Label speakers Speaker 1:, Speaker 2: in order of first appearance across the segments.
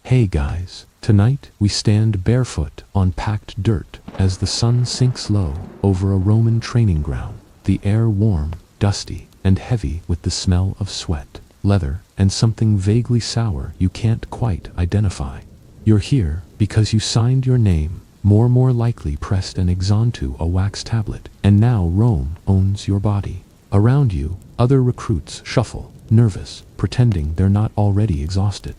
Speaker 1: Hey guys, tonight we stand barefoot on packed dirt as the sun sinks low over a Roman training ground, the air warm, dusty, and heavy with the smell of sweat, leather, and something vaguely sour you can't quite identify. You're here because you signed your name, more likely pressed an X onto a wax tablet, and now Rome owns your body. Around you, other recruits shuffle, nervous, pretending they're not already exhausted.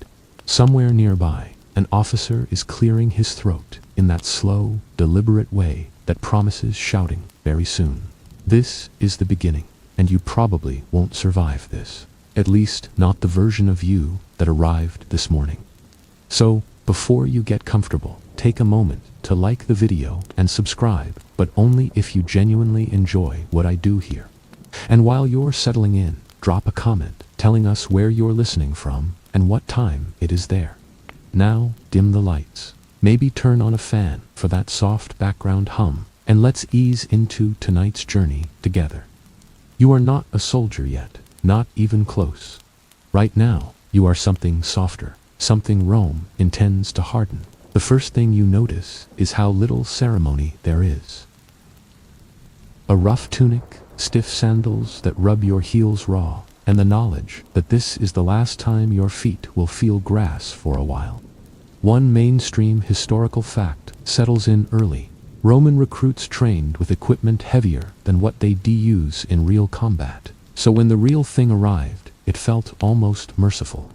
Speaker 1: Somewhere nearby, an officer is clearing his throat in that slow, deliberate way that promises shouting very soon. This is the beginning, and you probably won't survive this. At least not the version of you that arrived this morning. So, before you get comfortable, take a moment to like the video and subscribe, but only if you genuinely enjoy what I do here. And while you're settling in, drop a comment telling us where you're listening from and what time it is there. Now, dim the lights. Maybe turn on a fan for that soft background hum, and let's ease into tonight's journey together. You are not a soldier yet, not even close. Right now, you are something softer, something Rome intends to harden. The first thing you notice is how little ceremony there is. A rough tunic, stiff sandals that rub your heels raw, and the knowledge that this is the last time your feet will feel grass for a while. One mainstream historical fact settles in early. Roman recruits trained with equipment heavier than what they'd use in real combat, so when the real thing arrived, it felt almost merciful.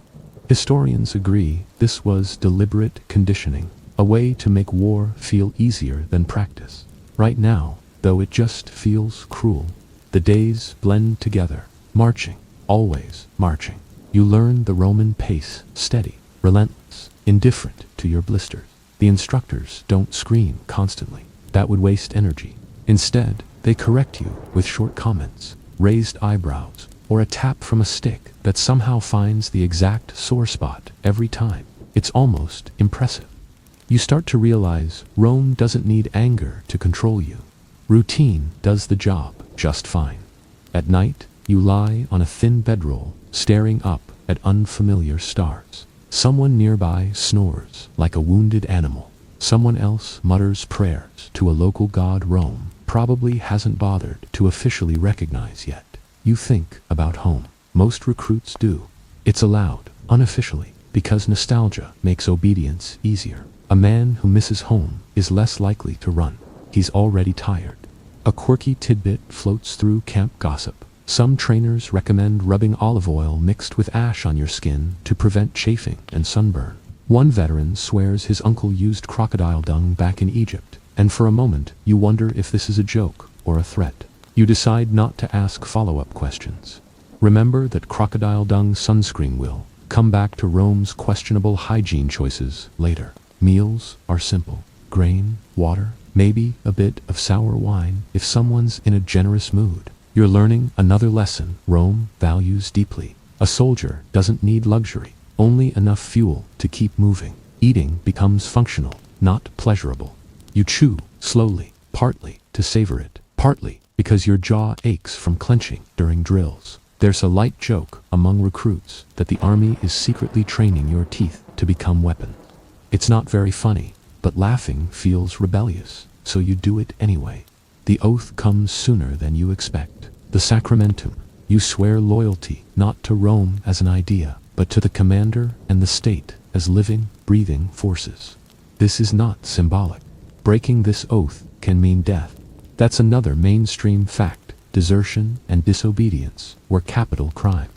Speaker 1: Historians agree this was deliberate conditioning, a way to make war feel easier than practice. Right now, though, it just feels cruel. The days blend together, marching, always marching. You learn the Roman pace, steady, relentless, indifferent to your blisters. The instructors don't scream constantly. That would waste energy. Instead, they correct you with short comments, raised eyebrows, or a tap from a stick that somehow finds the exact sore spot every time. It's almost impressive. You start to realize Rome doesn't need anger to control you. Routine does the job just fine. At night, you lie on a thin bedroll, staring up at unfamiliar stars. Someone nearby snores like a wounded animal. Someone else mutters prayers to a local god Rome probably hasn't bothered to officially recognize yet. You think about home. Most recruits do. It's allowed, unofficially, because nostalgia makes obedience easier. A man who misses home is less likely to run. He's already tired. A quirky tidbit floats through camp gossip. Some trainers recommend rubbing olive oil mixed with ash on your skin to prevent chafing and sunburn. One veteran swears his uncle used crocodile dung back in Egypt, and for a moment you wonder if this is a joke or a threat. You decide not to ask follow-up questions. Remember that crocodile dung sunscreen will come back to Rome's questionable hygiene choices later. Meals are simple. Grain, water, maybe a bit of sour wine if someone's in a generous mood. You're learning another lesson Rome values deeply. A soldier doesn't need luxury, only enough fuel to keep moving. Eating becomes functional, not pleasurable. You chew slowly, partly to savor it, partly because your jaw aches from clenching during drills. There's a light joke among recruits that the army is secretly training your teeth to become weapons. It's not very funny, but laughing feels rebellious, so you do it anyway. The oath comes sooner than you expect. The sacramentum. You swear loyalty not to Rome as an idea, but to the commander and the state as living, breathing forces. This is not symbolic. Breaking this oath can mean death. That's another mainstream fact. Desertion and disobedience were capital crimes.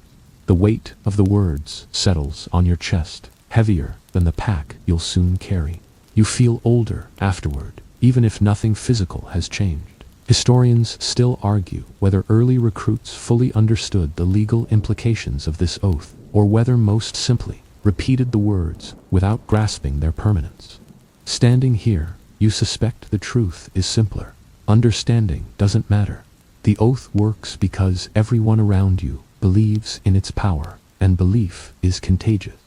Speaker 1: The weight of the words settles on your chest, heavier than the pack you'll soon carry. You feel older afterward, even if nothing physical has changed. Historians still argue whether early recruits fully understood the legal implications of this oath, or whether most simply repeated the words without grasping their permanence. Standing here, you suspect the truth is simpler. Understanding doesn't matter. The oath works because everyone around you believes in its power, and belief is contagious.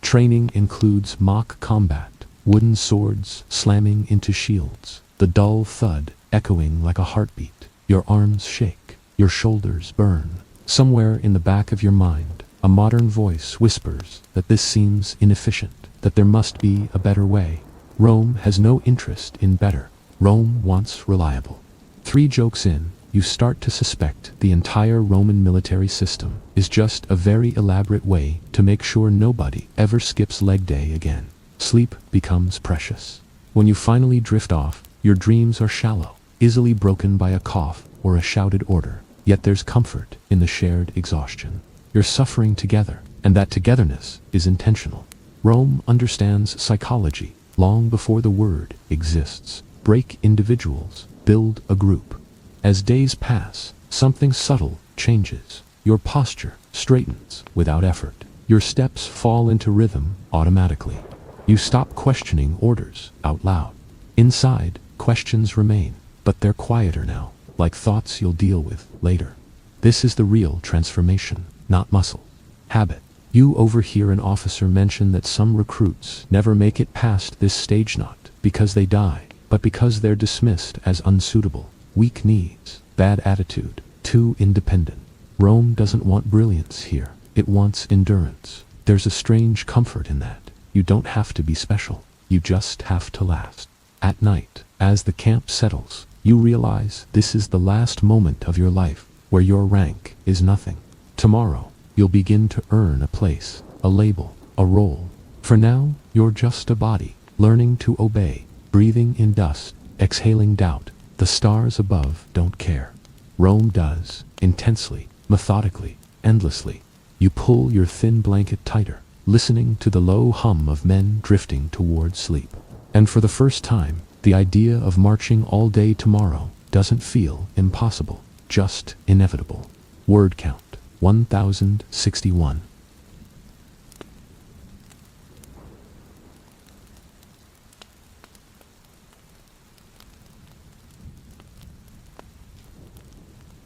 Speaker 1: Training includes mock combat, wooden swords slamming into shields, the dull thud echoing like a heartbeat. Your arms shake, your shoulders burn. Somewhere in the back of your mind, a modern voice whispers that this seems inefficient, that there must be a better way. Rome has no interest in better. Rome wants reliable. 3 jokes in, you start to suspect the entire Roman military system is just a very elaborate way to make sure nobody ever skips leg day again. Sleep becomes precious. When you finally drift off, your dreams are shallow, easily broken by a cough or a shouted order. Yet there's comfort in the shared exhaustion. You're suffering together, and that togetherness is intentional. Rome understands psychology long before the word exists. Break individuals, build a group. As days pass, something subtle changes. Your posture straightens without effort. Your steps fall into rhythm automatically. You stop questioning orders out loud. Inside, questions remain, but they're quieter now, like thoughts you'll deal with later. This is the real transformation, not muscle. Habit. You overhear an officer mention that some recruits never make it past this stage, not because they die, but because they're dismissed as unsuitable. Weak knees, bad attitude, too independent. Rome doesn't want brilliance here. It wants endurance. There's a strange comfort in that. You don't have to be special. You just have to last. At night, as the camp settles, you realize this is the last moment of your life where your rank is nothing. Tomorrow, you'll begin to earn a place, a label, a role. For now, you're just a body, learning to obey, breathing in dust, exhaling doubt. The stars above don't care. Rome does, intensely, methodically, endlessly. You pull your thin blanket tighter, listening to the low hum of men drifting towards sleep. And for the first time, the idea of marching all day tomorrow doesn't feel impossible, just inevitable. Word count, 1061.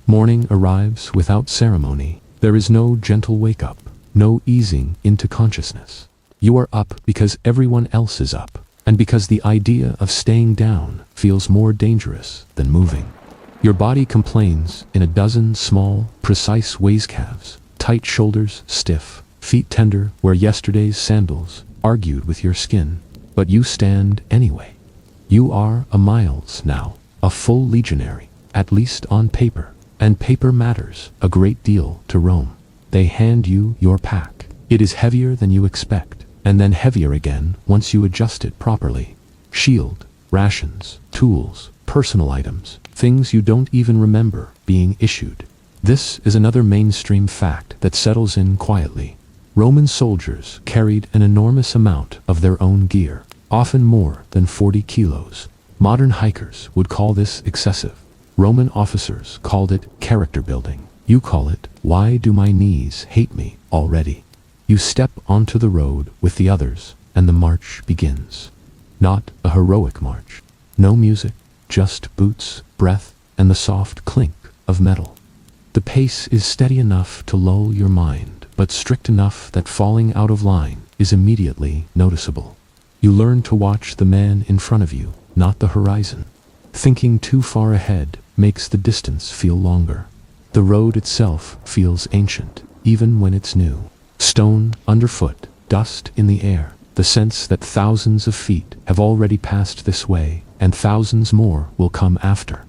Speaker 1: Morning arrives without ceremony. There is no gentle wake-up, no easing into consciousness. You are up because everyone else is up, and because the idea of staying down feels more dangerous than moving. Your body complains in a dozen small, precise ways. Calves, tight shoulders, stiff, feet tender where yesterday's sandals argued with your skin. But you stand anyway. You are a Miles now, a full legionary, at least on paper. And paper matters a great deal to Rome. They hand you your pack. It is heavier than you expect, and then heavier again once you adjust it properly. Shield, rations, tools, personal items, things you don't even remember being issued. This is another mainstream fact that settles in quietly. Roman soldiers carried an enormous amount of their own gear, often more than 40 kilos. Modern hikers would call this excessive. Roman officers called it character building. You call it, why do my knees hate me already? You step onto the road with the others, and the march begins. Not a heroic march. No music, just boots, breath, and the soft clink of metal. The pace is steady enough to lull your mind, but strict enough that falling out of line is immediately noticeable. You learn to watch the man in front of you, not the horizon. Thinking too far ahead makes the distance feel longer. The road itself feels ancient, even when it's new. Stone underfoot, dust in the air, the sense that thousands of feet have already passed this way, and thousands more will come after.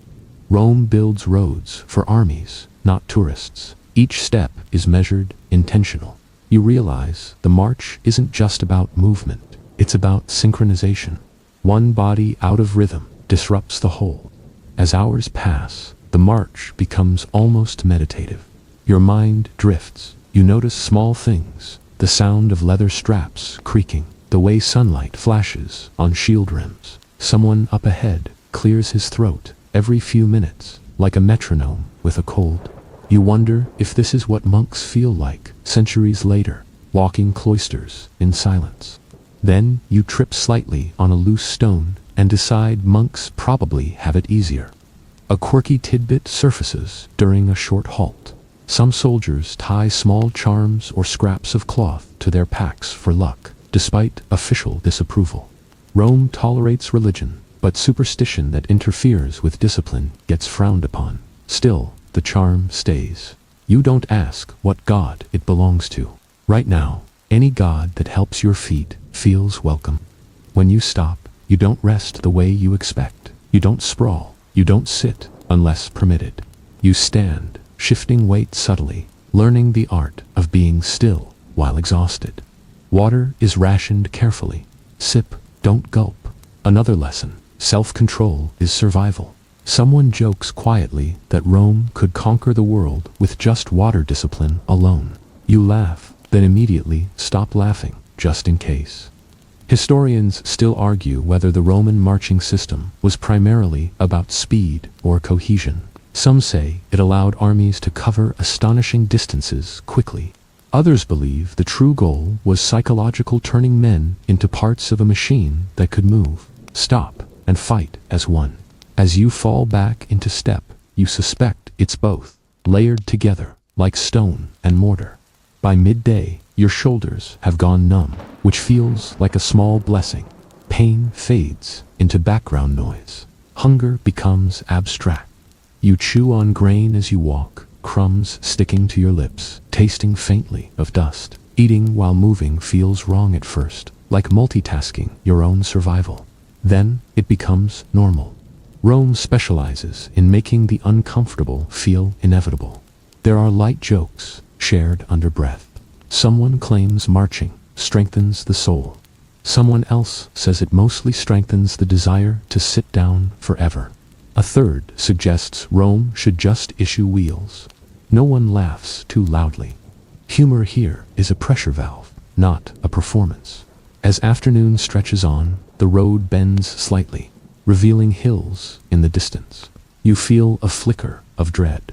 Speaker 1: Rome builds roads for armies, not tourists. Each step is measured, intentional. You realize the march isn't just about movement, it's about synchronization. One body out of rhythm disrupts the whole. As hours pass, the march becomes almost meditative. Your mind drifts. You notice small things, the sound of leather straps creaking, the way sunlight flashes on shield rims. Someone up ahead clears his throat every few minutes, like a metronome with a cold. You wonder if this is what monks feel like centuries later, walking cloisters in silence. Then you trip slightly on a loose stone and decide monks probably have it easier. A quirky tidbit surfaces during a short halt. Some soldiers tie small charms or scraps of cloth to their packs for luck, despite official disapproval. Rome tolerates religion, but superstition that interferes with discipline gets frowned upon. Still, the charm stays. You don't ask what god it belongs to. Right now, Any god that helps your feet feels welcome. When you stop, you don't rest the way you expect. You don't sprawl. You don't sit unless permitted. You stand, shifting weight subtly, learning the art of being still while exhausted. Water is rationed carefully. Sip, don't gulp. Another lesson: self-control is survival. Someone jokes quietly that Rome could conquer the world with just water discipline alone. You laugh, then immediately stop laughing, just in case. Historians still argue whether the Roman marching system was primarily about speed or cohesion. Some say it allowed armies to cover astonishing distances quickly. Others believe the true goal was psychological, turning men into parts of a machine that could move, stop, and fight as one. As you fall back into step, you suspect it's both, layered together, like stone and mortar. By midday, your shoulders have gone numb, which feels like a small blessing. Pain fades into background noise. Hunger becomes abstract. You chew on grain as you walk, crumbs sticking to your lips, tasting faintly of dust. Eating while moving feels wrong at first, like multitasking your own survival. Then it becomes normal. Rome specializes in making the uncomfortable feel inevitable. There are light jokes shared under breath. Someone claims marching strengthens the soul. Someone else says it mostly strengthens the desire to sit down forever. A third suggests Rome should just issue wheels. No one laughs too loudly. Humor here is a pressure valve, not a performance. As afternoon stretches on, the road bends slightly, revealing hills in the distance. You feel a flicker of dread.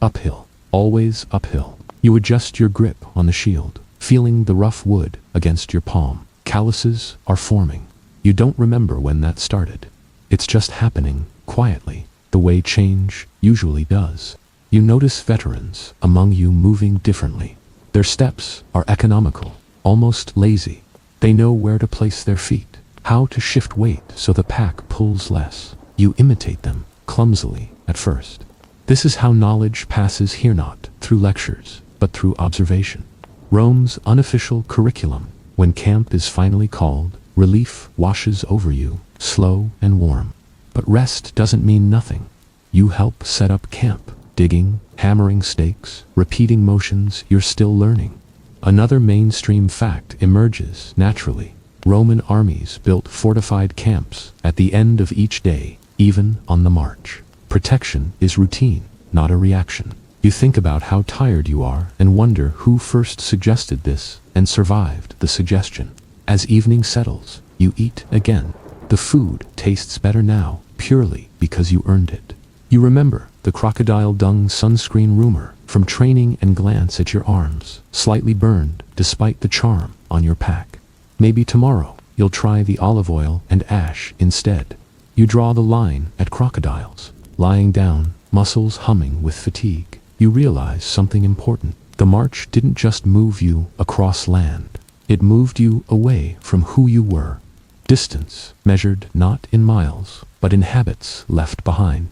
Speaker 1: Uphill, always uphill. You adjust your grip on the shield, feeling the rough wood against your palm. Calluses are forming. You don't remember when that started. It's just happening quietly, the way change usually does. You notice veterans among you moving differently. Their steps are economical, almost lazy. They know where to place their feet, how to shift weight so the pack pulls less. You imitate them, clumsily at first. This is how knowledge passes here, not through lectures, but through observation. Rome's unofficial curriculum. When camp is finally called, relief washes over you, slow and warm. But rest doesn't mean nothing. You help set up camp, digging, hammering stakes, repeating motions you're still learning. Another mainstream fact emerges naturally. Roman armies built fortified camps at the end of each day, even on the march. Protection is routine, not a reaction. You think about how tired you are and wonder who first suggested this and survived the suggestion. As evening settles, you eat again. The food tastes better now, purely because you earned it. You remember the crocodile dung sunscreen rumor from training and glance at your arms, slightly burned despite the charm on your pack. Maybe tomorrow you'll try the olive oil and ash instead. You draw the line at crocodiles. Lying down, muscles humming with fatigue, you realize something important. The march didn't just move you across land. It moved you away from who you were. Distance measured not in miles, but in habits left behind.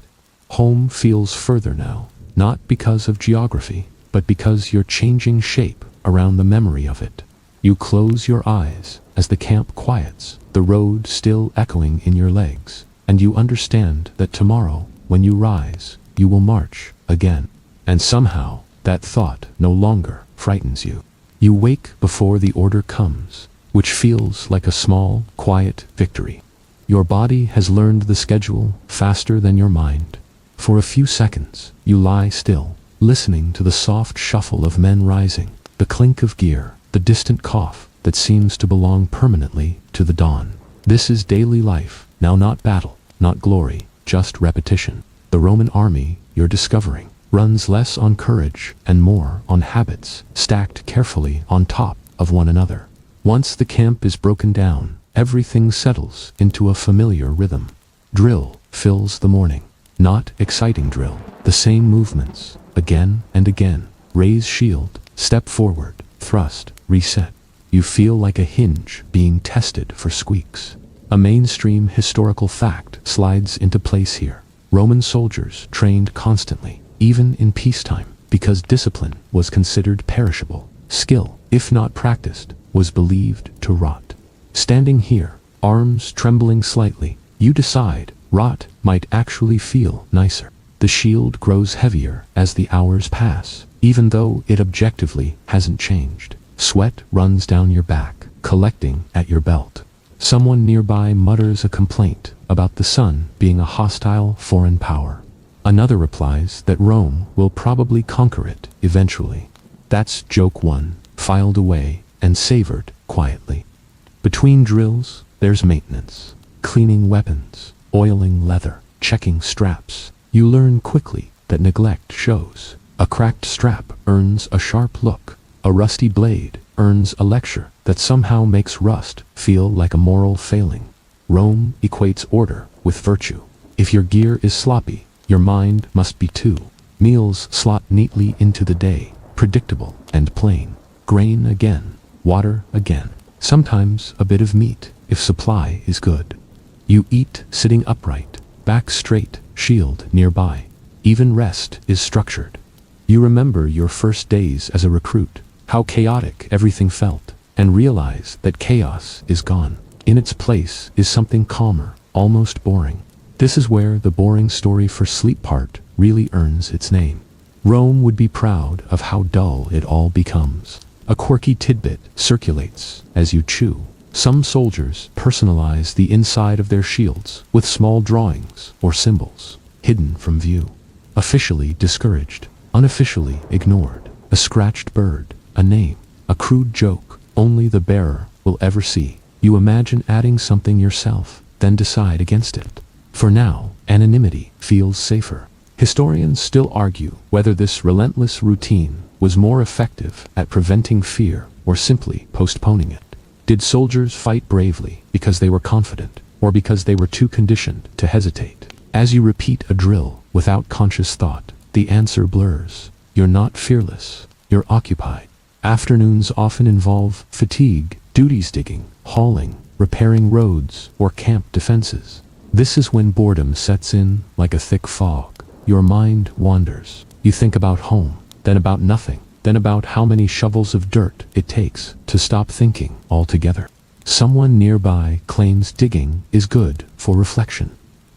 Speaker 1: Home feels further now, not because of geography, but because you're changing shape around the memory of it. You close your eyes as the camp quiets, the road still echoing in your legs, and you understand that tomorrow, when you rise, you will march again. And somehow, that thought no longer frightens you. You wake before the order comes, which feels like a small, quiet victory. Your body has learned the schedule faster than your mind. For a few seconds, you lie still, listening to the soft shuffle of men rising, the clink of gear, the distant cough that seems to belong permanently to the dawn. This is daily life, now, not battle, not glory, just repetition. The Roman army, you're discovering, runs less on courage and more on habits, stacked carefully on top of one another. Once the camp is broken down, everything settles into a familiar rhythm. Drill fills the morning. Not exciting drill. The same movements, again and again. Raise shield, step forward, thrust, reset. You feel like a hinge being tested for squeaks. A mainstream historical fact slides into place here. Roman soldiers trained constantly, even in peacetime, because discipline was considered perishable. Skill, if not practiced, was believed to rot. Standing here, arms trembling slightly, you decide rot might actually feel nicer. The shield grows heavier as the hours pass, even though it objectively hasn't changed. Sweat runs down your back, collecting at your belt. Someone nearby mutters a complaint about the sun being a hostile foreign power. Another replies that Rome will probably conquer it eventually. That's joke one, filed away and savored quietly. Between drills, there's maintenance. Cleaning weapons, oiling leather, checking straps. You learn quickly that neglect shows. A cracked strap earns a sharp look. A rusty blade earns a lecture that somehow makes rust feel like a moral failing. Rome equates order with virtue. If your gear is sloppy, your mind must be too. Meals slot neatly into the day, predictable and plain. Grain again, water again. Sometimes a bit of meat, if supply is good. You eat sitting upright, back straight, shield nearby. Even rest is structured. You remember your first days as a recruit, how chaotic everything felt, and realize that chaos is gone. In its place is something calmer, almost boring. This is where the boring story for sleep part really earns its name. Rome would be proud of how dull it all becomes. A quirky tidbit circulates as you chew. Some soldiers personalize the inside of their shields with small drawings or symbols, hidden from view. Officially discouraged, unofficially ignored. A scratched bird, a name, a crude joke only the bearer will ever see. You imagine adding something yourself, then decide against it. For now, anonymity feels safer. Historians still argue whether this relentless routine was more effective at preventing fear or simply postponing it. Did soldiers fight bravely because they were confident, or because they were too conditioned to hesitate? As you repeat a drill without conscious thought, the answer blurs. You're not fearless, you're occupied. Afternoons often involve fatigue, duties digging, hauling, repairing roads, or camp defenses. This is when boredom sets in like a thick fog. Your mind wanders. You think about home, then about nothing, then about how many shovels of dirt it takes to stop thinking altogether. Someone nearby claims digging is good for reflection.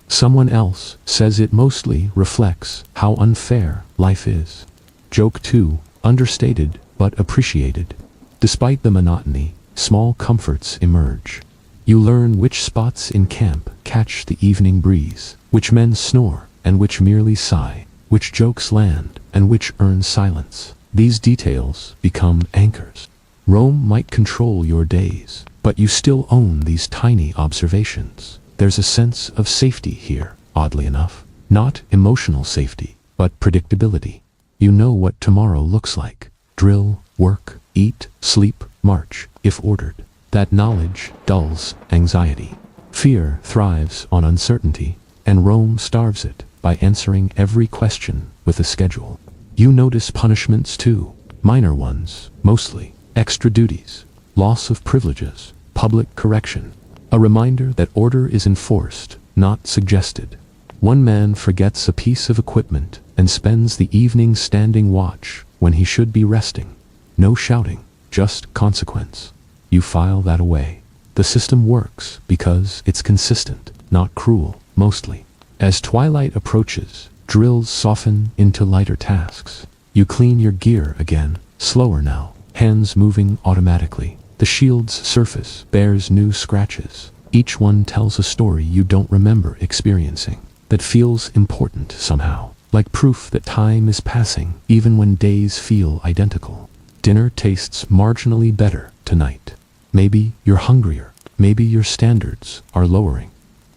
Speaker 1: Someone else says it mostly reflects how unfair life is. Joke 2, understated but appreciated. Despite the monotony, small comforts emerge. You learn which spots in camp catch the evening breeze, which men snore and which merely sigh, which jokes land and which earn silence. These details become anchors. Rome might control your days, but you still own these tiny observations. There's a sense of safety here, oddly enough. Not emotional safety, but predictability. You know what tomorrow looks like. Drill, work, eat, sleep, march, if ordered. That knowledge dulls anxiety. Fear thrives on uncertainty, and Rome starves it by answering every question with a schedule. You notice punishments too, minor ones, mostly. Extra duties, loss of privileges, public correction. A reminder that order is enforced, not suggested. One man forgets a piece of equipment and spends the evening standing watch when he should be resting. No shouting, just consequence. You file that away. The system works because it's consistent, not cruel, mostly. As twilight approaches, drills soften into lighter tasks. You clean your gear again, slower now, hands moving automatically. The shield's surface bears new scratches. Each one tells a story you don't remember experiencing, that feels important somehow, like proof that time is passing even when days feel identical. Dinner tastes marginally better tonight. Maybe you're hungrier, maybe your standards are lowering.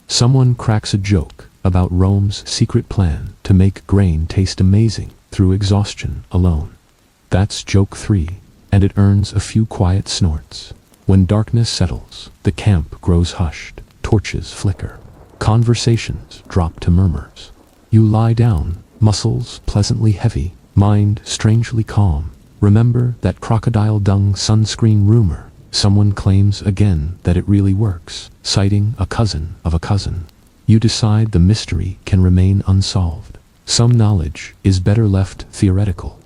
Speaker 1: Someone cracks a joke about Rome's secret plan to make grain taste amazing through exhaustion alone. That's joke 3, and it earns a few quiet snorts. When darkness settles, the camp grows hushed, torches flicker. Conversations drop to murmurs. You lie down, muscles pleasantly heavy, mind strangely calm. Remember that crocodile dung sunscreen rumor. Someone claims again that it really works, citing a cousin of a cousin. You decide the mystery can remain unsolved. Some knowledge is better left theoretical.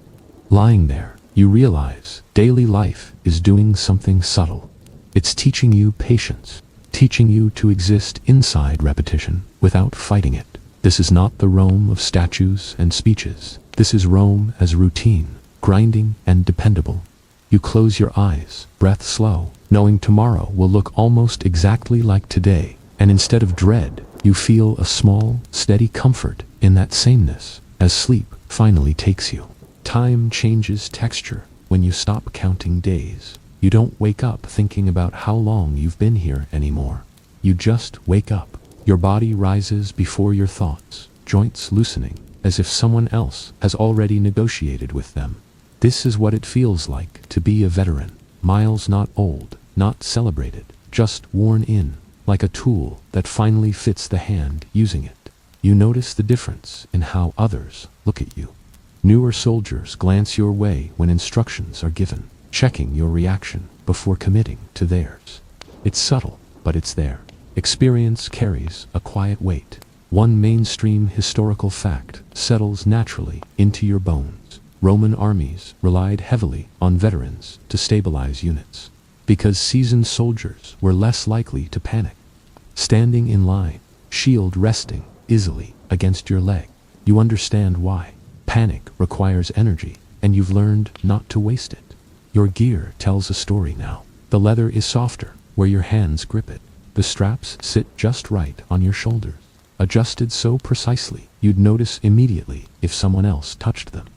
Speaker 1: Lying there, You realize daily life is doing something subtle. It's teaching you patience, teaching you to exist inside repetition without fighting it. This is not the Rome of statues and speeches. This is Rome as routine, grinding and dependable. You close your eyes, breath slow, knowing tomorrow will look almost exactly like today, and instead of dread, you feel a small, steady comfort in that sameness as sleep finally takes you. Time changes texture when you stop counting days. You don't wake up thinking about how long you've been here anymore. You just wake up. Your body rises before your thoughts, joints loosening, as if someone else has already negotiated with them. This is what it feels like to be a veteran. Miles not old, not celebrated, just worn in, like a tool that finally fits the hand using it. You notice the difference in how others look at you. Newer soldiers glance your way when instructions are given, checking your reaction before committing to theirs. It's subtle, but it's there. Experience carries a quiet weight. One mainstream historical fact settles naturally into your bones. Roman armies relied heavily on veterans to stabilize units, because seasoned soldiers were less likely to panic. Standing in line, shield resting easily against your leg, you understand why. Panic requires energy, and you've learned not to waste it. Your gear tells a story now. The leather is softer where your hands grip it. The straps sit just right on your shoulders, adjusted so precisely you'd notice immediately if someone else touched them.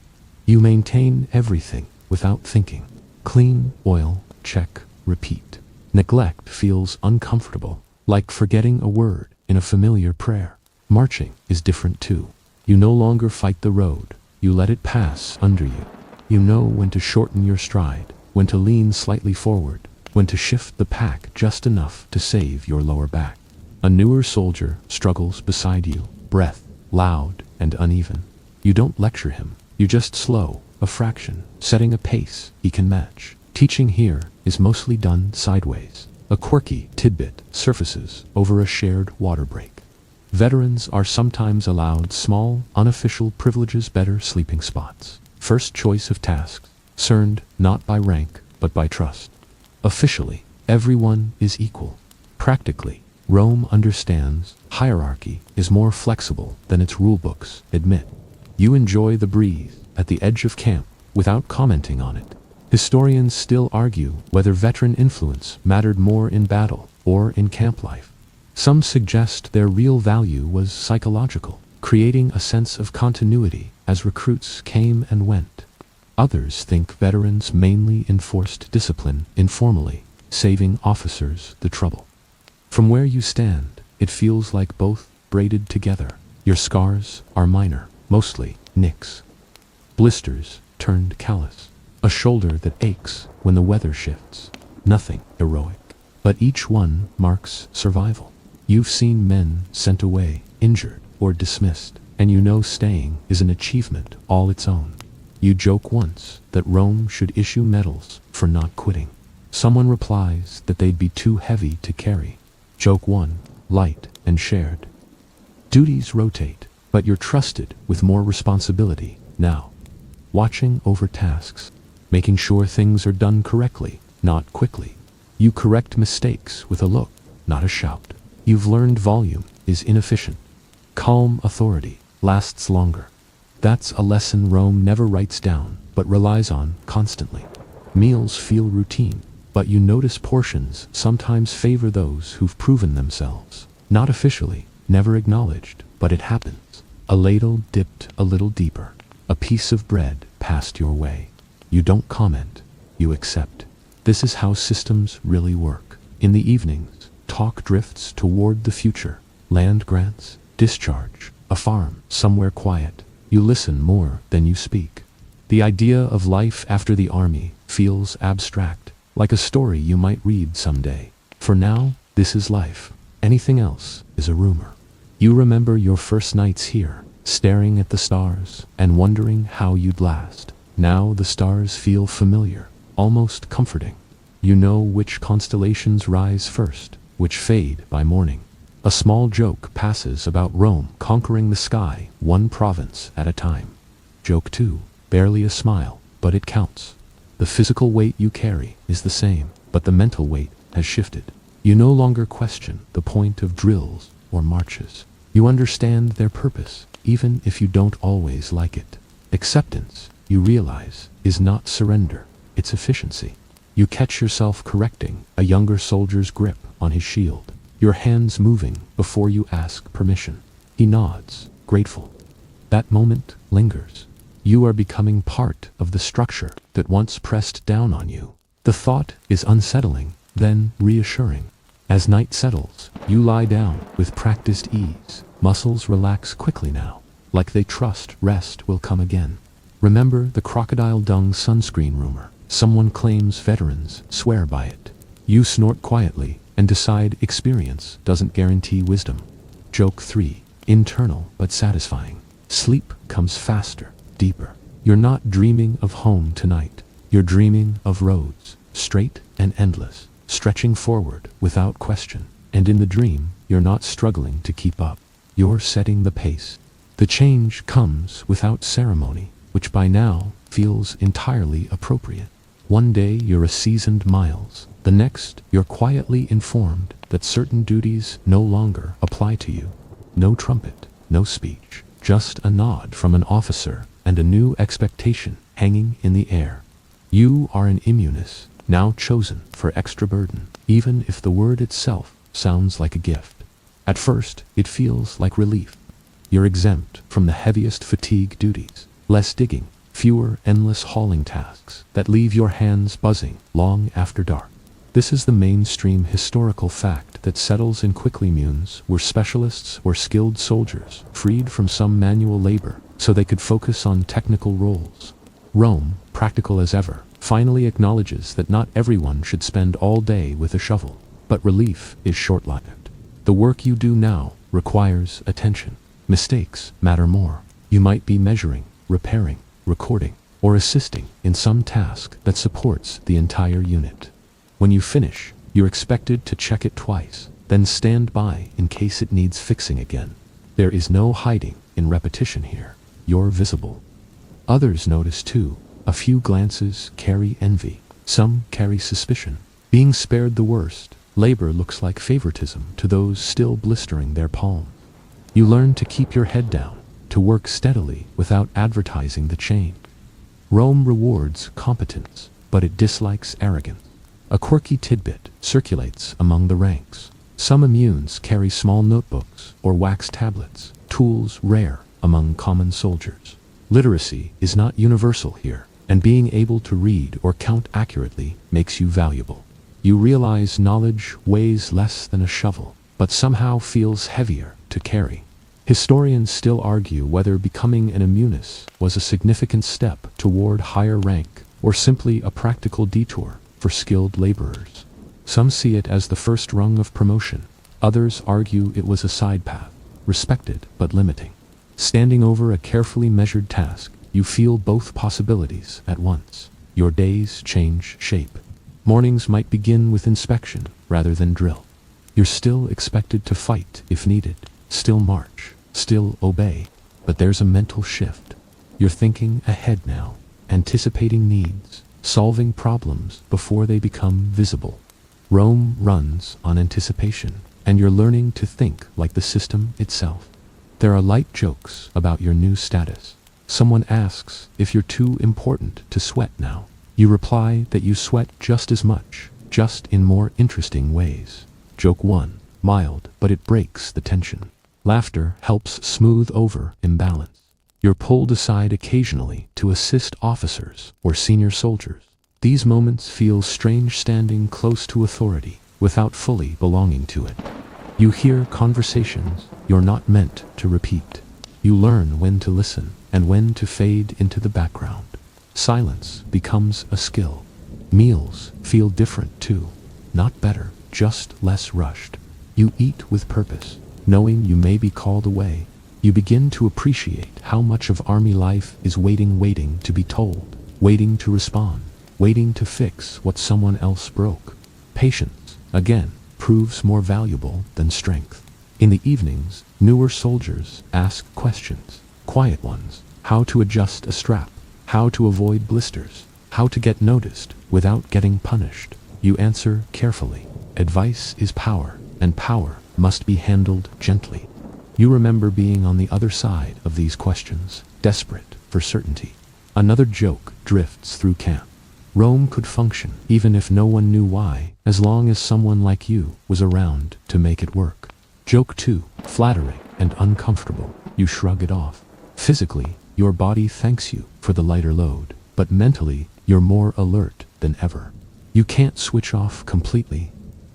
Speaker 1: You maintain everything without thinking. Clean, oil, check, repeat. Neglect feels uncomfortable, like forgetting a word in a familiar prayer. Marching is different too. You no longer fight the road. You let it pass under you. You know when to shorten your stride, when to lean slightly forward, when to shift the pack just enough to save your lower back. A newer soldier struggles beside you, breath loud and uneven. You don't lecture him. You just slow a fraction, setting a pace he can match. Teaching here is mostly done sideways. A quirky tidbit surfaces over a shared water break. Veterans are sometimes allowed small, unofficial privileges, better sleeping spots. First choice of tasks, cerned not by rank, but by trust. Officially, everyone is equal. Practically, Rome understands hierarchy is more flexible than its rulebooks admit. You enjoy the breeze at the edge of camp without commenting on it. Historians still argue whether veteran influence mattered more in battle or in camp life. Some suggest their real value was psychological, creating a sense of continuity as recruits came and went. Others think veterans mainly enforced discipline informally, saving officers the trouble. From where you stand, it feels like both braided together. Your scars are minor, mostly nicks. Blisters turned callous. A shoulder that aches when the weather shifts. Nothing heroic, but each one marks survival. You've seen men sent away, injured, or dismissed, and you know staying is an achievement all its own. You joke once that Rome should issue medals for not quitting. Someone replies that they'd be too heavy to carry. Joke one, light and shared. Duties rotate, but you're trusted with more responsibility now. Watching over tasks, making sure things are done correctly, not quickly. You correct mistakes with a look, not a shout. You've learned volume is inefficient. Calm authority lasts longer. That's a lesson Rome never writes down, but relies on constantly. Meals feel routine, but you notice portions sometimes favor those who've proven themselves. Not officially, never acknowledged, but it happens. A ladle dipped a little deeper. A piece of bread passed your way. You don't comment, you accept. This is how systems really work. In the evenings, talk drifts toward the future. Land grants, discharge, a farm, somewhere quiet. You listen more than you speak. The idea of life after the army feels abstract, like a story you might read someday. For now, this is life. Anything else is a rumor. You remember your first nights here, staring at the stars and wondering how you'd last. Now the stars feel familiar, almost comforting. You know which constellations rise first, which fade by morning. A small joke passes about Rome conquering the sky, one province at a time. Joke two, barely a smile, but it counts. The physical weight you carry is the same, but the mental weight has shifted. You no longer question the point of drills or marches. You understand their purpose, even if you don't always like it. Acceptance, you realize, is not surrender, it's efficiency. You catch yourself correcting a younger soldier's grip on his shield, your hands moving before you ask permission. He nods, grateful. That moment lingers. You are becoming part of the structure that once pressed down on you. The thought is unsettling, then reassuring. As night settles, you lie down with practiced ease. Muscles relax quickly now, like they trust rest will come again. Remember the crocodile dung sunscreen rumor. Someone claims veterans swear by it. You snort quietly and decide experience doesn't guarantee wisdom. Joke 3. Internal but satisfying. Sleep comes faster, deeper. You're not dreaming of home tonight. You're dreaming of roads, straight and endless, stretching forward without question. And in the dream, you're not struggling to keep up. You're setting the pace. The change comes without ceremony, which by now feels entirely appropriate. One day you're a seasoned Miles. The next, you're quietly informed that certain duties no longer apply to you. No trumpet, no speech, just a nod from an officer and a new expectation hanging in the air. You are an Immunis, now chosen for extra burden, even if the word itself sounds like a gift. At first, it feels like relief. You're exempt from the heaviest fatigue duties, less digging, fewer endless hauling tasks that leave your hands buzzing long after dark. This is the mainstream historical fact that settles in Quickly-Immunes were specialists or skilled soldiers, freed from some manual labor so they could focus on technical roles. Rome, practical as ever, finally acknowledges that not everyone should spend all day with a shovel, but relief is short-lived. The work you do now requires attention. Mistakes matter more. You might be measuring, repairing, recording, or assisting in some task that supports the entire unit. When you finish, you're expected to check it twice, then stand by in case it needs fixing again. There is no hiding in repetition here. You're visible. Others notice too. A few glances carry envy. Some carry suspicion. Being spared the worst, labor looks like favoritism to those still blistering their palms. You learn to keep your head down, to work steadily without advertising the change. Rome rewards competence, but it dislikes arrogance. A quirky tidbit circulates among the ranks. Some immunes carry small notebooks or wax tablets, tools rare among common soldiers. Literacy is not universal here, and being able to read or count accurately makes you valuable. You realize knowledge weighs less than a shovel, but somehow feels heavier to carry. Historians still argue whether becoming an Immunis was a significant step toward higher rank or simply a practical detour for skilled laborers. Some see it as the first rung of promotion. Others argue it was a side path, respected but limiting. Standing over a carefully measured task, you feel both possibilities at once. Your days change shape. Mornings might begin with inspection rather than drill. You're still expected to fight if needed, still march, still obey, but there's a mental shift. You're thinking ahead now, anticipating needs, solving problems before they become visible. Rome runs on anticipation, and you're learning to think like the system itself. There are light jokes about your new status. Someone asks if you're too important to sweat now. You reply that you sweat just as much, just in more interesting ways. Joke 1. Mild, but it breaks the tension. Laughter helps smooth over imbalance. You're pulled aside occasionally to assist officers or senior soldiers. These moments feel strange standing close to authority without fully belonging to it. You hear conversations you're not meant to repeat. You learn when to listen and when to fade into the background. Silence becomes a skill. Meals feel different too. Not better, just less rushed. You eat with purpose, knowing you may be called away. You begin to appreciate how much of army life is waiting to be told, waiting to respond, waiting to fix what someone else broke. Patience, again, proves more valuable than strength. In the evenings, newer soldiers ask questions, quiet ones: how to adjust a strap, how to avoid blisters, how to get noticed without getting punished. You answer carefully. Advice is power, and power must be handled gently. You remember being on the other side of these questions, desperate for certainty. Another joke drifts through camp. Rome could function, even if no one knew why, as long as someone like you was around to make it work. Joke 2, flattering and uncomfortable. You shrug it off. Physically, your body thanks you for the lighter load, but mentally, you're more alert than ever. You can't switch off completely.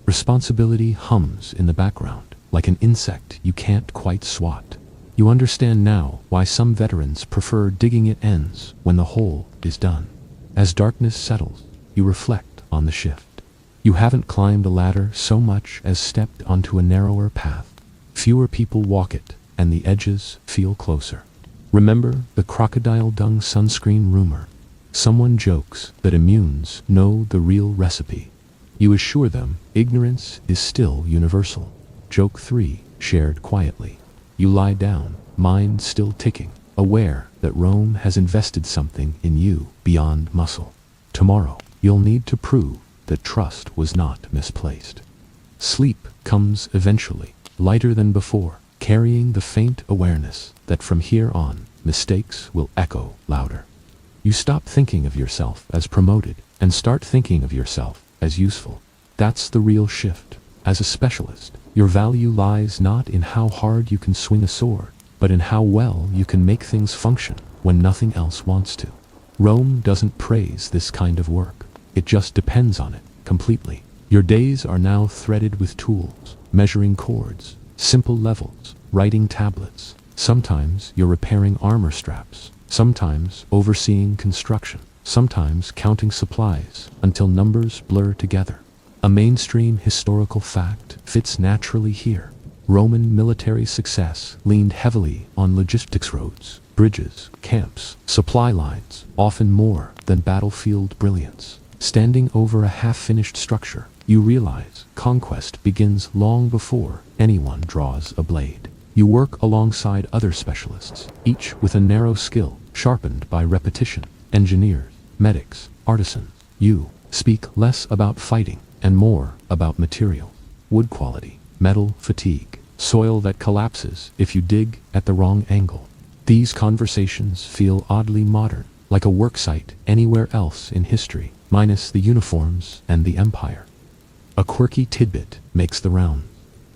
Speaker 1: Responsibility hums in the background, like an insect you can't quite swat. You understand now why some veterans prefer digging at ends when the hole is done. As darkness settles, you reflect on the shift. You haven't climbed a ladder so much as stepped onto a narrower path. Fewer people walk it, and the edges feel closer. Remember the crocodile dung sunscreen rumor? Someone jokes that Immunis know the real recipe. You assure them ignorance is still universal. Joke 3, shared quietly. You lie down, mind still ticking, aware that Rome has invested something in you beyond muscle. Tomorrow, you'll need to prove that trust was not misplaced. Sleep comes eventually, lighter than before, carrying the faint awareness that from here on, mistakes will echo louder. You stop thinking of yourself as promoted and start thinking of yourself as useful. That's the real shift. As a specialist, your value lies not in how hard you can swing a sword, but in how well you can make things function when nothing else wants to. Rome doesn't praise this kind of work. It just depends on it completely. Your days are now threaded with tools, measuring chords, simple levels, writing tablets. Sometimes you're repairing armor straps, sometimes overseeing construction, sometimes counting supplies until numbers blur together. A mainstream historical fact fits naturally here. Roman military success leaned heavily on logistics roads, bridges, camps, supply lines, often more than battlefield brilliance. Standing over a half-finished structure, you realize conquest begins long before anyone draws a blade. You work alongside other specialists, each with a narrow skill, sharpened by repetition. Engineers, medics, artisans. You speak less about fighting and more about material, wood quality, metal fatigue, soil that collapses if you dig at the wrong angle. These conversations feel oddly modern, like a worksite anywhere else in history, minus the uniforms and the empire. A quirky tidbit makes the rounds.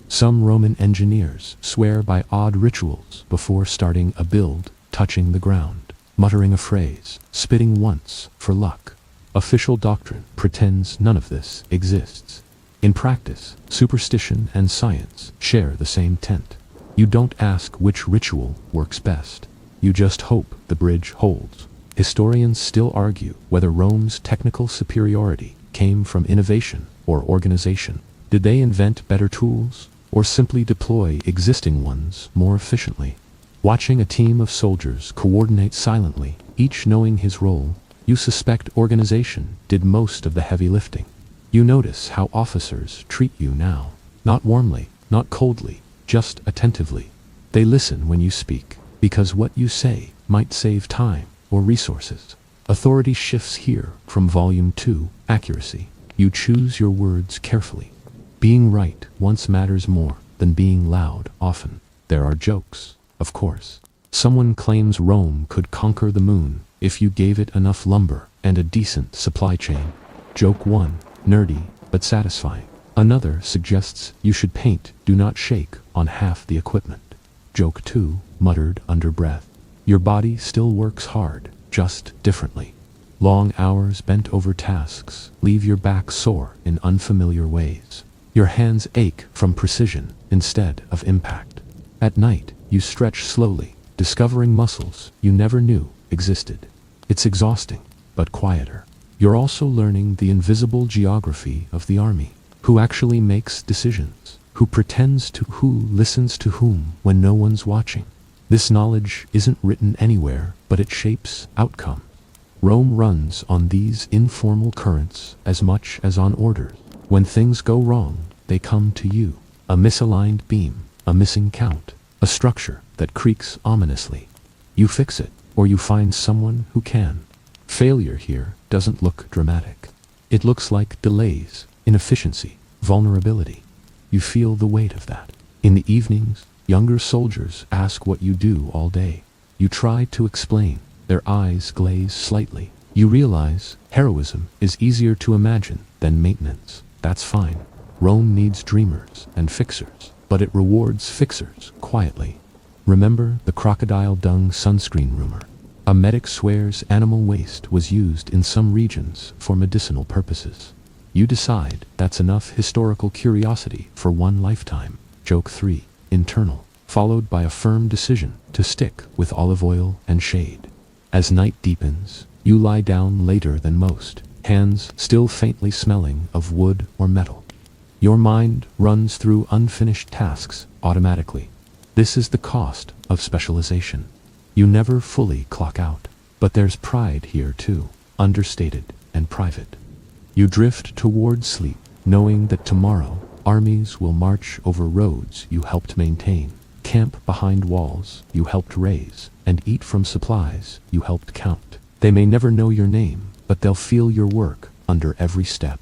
Speaker 1: Some Roman engineers swear by odd rituals before starting a build, touching the ground, muttering a phrase, spitting once for luck. Official doctrine pretends none of this exists. In practice, superstition and science share the same tent. You don't ask which ritual works best. You just hope the bridge holds. Historians still argue whether Rome's technical superiority came from innovation or organization. Did they invent better tools, or simply deploy existing ones more efficiently? Watching a team of soldiers coordinate silently, each knowing his role, you suspect organization did most of the heavy lifting. You notice how officers treat you now. Not warmly, not coldly, just attentively. They listen when you speak, because what you say might save time or resources. Authority shifts here from volume 2, accuracy. You choose your words carefully. Being right once matters more than being loud often. There are jokes, of course. Someone claims Rome could conquer the moon if you gave it enough lumber and a decent supply chain. Joke 1, nerdy but satisfying. Another suggests you should paint do not shake on half the equipment. Joke 2, muttered under breath. Your body still works hard, just differently. Long hours bent over tasks leave your back sore in unfamiliar ways. Your hands ache from precision instead of impact. At night, you stretch slowly, discovering muscles you never knew existed. It's exhausting, but quieter. You're also learning the invisible geography of the army. Who actually makes decisions? Who pretends to? Who listens to whom when no one's watching? This knowledge isn't written anywhere, but it shapes outcome. Rome runs on these informal currents as much as on orders. When things go wrong, they come to you. A misaligned beam, a missing count, a structure that creaks ominously. You fix it, or you find someone who can. Failure here doesn't look dramatic. It looks like delays, inefficiency, vulnerability. You feel the weight of that. In the evenings, younger soldiers ask what you do all day. You try to explain. Their eyes glaze slightly. You realize heroism is easier to imagine than maintenance. That's fine. Rome needs dreamers and fixers, but it rewards fixers quietly. Remember the crocodile dung sunscreen rumor. A medic swears animal waste was used in some regions for medicinal purposes. You decide that's enough historical curiosity for one lifetime. Joke 3. Internal. Followed by a firm decision to stick with olive oil and shade. As night deepens, you lie down later than most, hands still faintly smelling of wood or metal. Your mind runs through unfinished tasks automatically. This is the cost of specialization. You never fully clock out. But there's pride here too, understated and private. You drift toward sleep, knowing that tomorrow armies will march over roads you helped maintain, camp behind walls you helped raise, and eat from supplies you helped count. They may never know your name, but they'll feel your work under every step.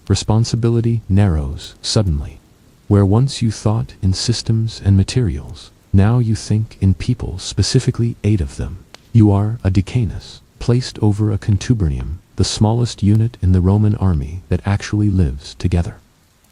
Speaker 1: Responsibility narrows suddenly. Where once you thought in systems and materials, now you think in people, specifically 8 of them. You are a Decanus, placed over a contubernium, the smallest unit in the Roman army that actually lives together.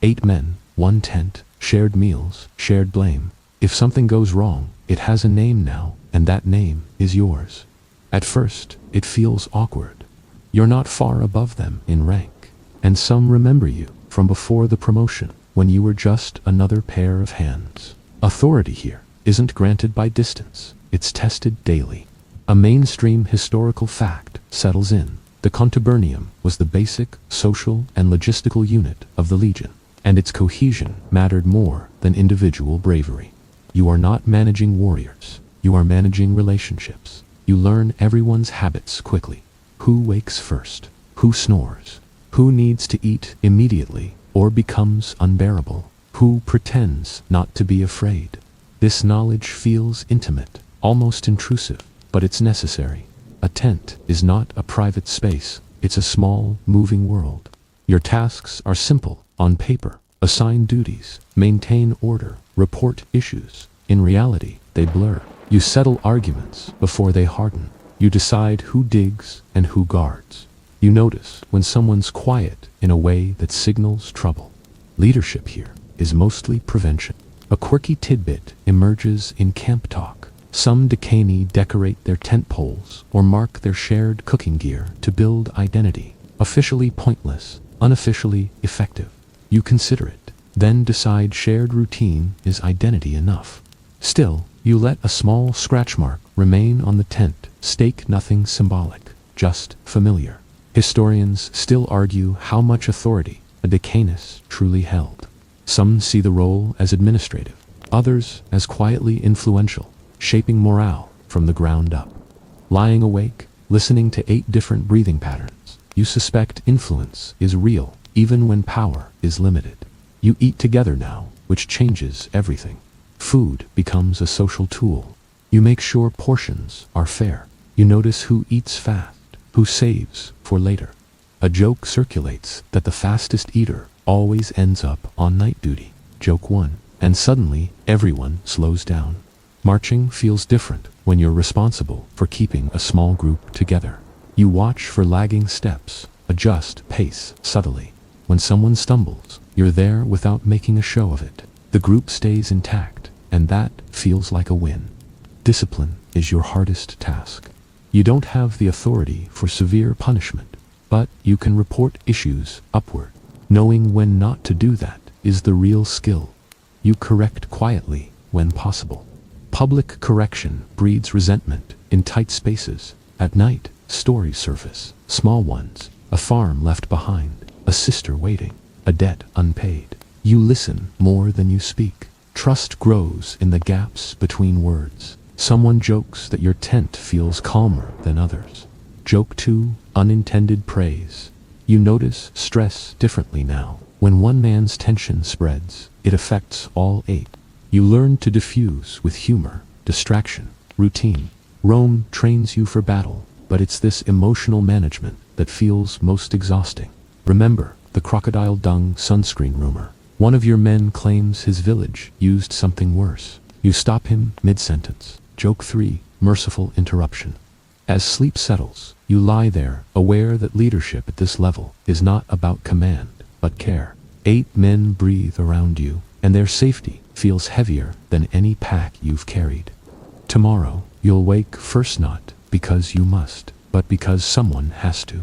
Speaker 1: 8 men, 1 tent, shared meals, shared blame. If something goes wrong, it has a name now, and that name is yours. At first, it feels awkward. You're not far above them in rank, and some remember you from before the promotion, when you were just another pair of hands. Authority here isn't granted by distance, it's tested daily. A mainstream historical fact settles in. The contubernium was the basic social and logistical unit of the legion, and its cohesion mattered more than individual bravery. You are not managing warriors, you are managing relationships. You learn everyone's habits quickly. Who wakes first? Who snores? Who needs to eat immediately or becomes unbearable? Who pretends not to be afraid? This knowledge feels intimate, almost intrusive, but it's necessary. A tent is not a private space, it's a small, moving world. Your tasks are simple, on paper. Assign duties, maintain order, report issues. In reality, they blur. You settle arguments before they harden. You decide who digs and who guards. You notice when someone's quiet in a way that signals trouble. Leadership here is mostly prevention. A quirky tidbit emerges in camp talk. Some Decani decorate their tent poles or mark their shared cooking gear to build identity. Officially pointless, unofficially effective. You consider it, then decide shared routine is identity enough. Still, you let a small scratch mark remain on the tent, stake nothing symbolic, just familiar. Historians still argue how much authority a Decanus truly held. Some see the role as administrative, others as quietly influential, shaping morale from the ground up. Lying awake, listening to 8 different breathing patterns, you suspect influence is real, even when power is limited. You eat together now, which changes everything. Food becomes a social tool. You make sure portions are fair. You notice who eats fast, who saves for later. A joke circulates that the fastest eater always ends up on night duty. Joke 1. And suddenly, everyone slows down. Marching feels different when you're responsible for keeping a small group together. You watch for lagging steps, adjust pace subtly. When someone stumbles, you're there without making a show of it. The group stays intact, and that feels like a win. Discipline is your hardest task. You don't have the authority for severe punishment, but you can report issues upward. Knowing when not to do that is the real skill. You correct quietly when possible. Public correction breeds resentment in tight spaces. At night, stories surface, small ones, a farm left behind, a sister waiting, a debt unpaid. You listen more than you speak. Trust grows in the gaps between words. Someone jokes that your tent feels calmer than others. Joke 2, unintended praise. You notice stress differently now. When one man's tension spreads, it affects all 8. You learn to diffuse with humor, distraction, routine. Rome trains you for battle. but it's this emotional management that feels most exhausting. Remember the crocodile dung sunscreen rumor. One of your men claims his village used something worse. You stop him mid-sentence. Joke 3, merciful interruption. As sleep settles, you lie there, aware that leadership at this level is not about command, but care. 8 men breathe around you, and their safety feels heavier than any pack you've carried. Tomorrow, you'll wake first not because you must, but because someone has to.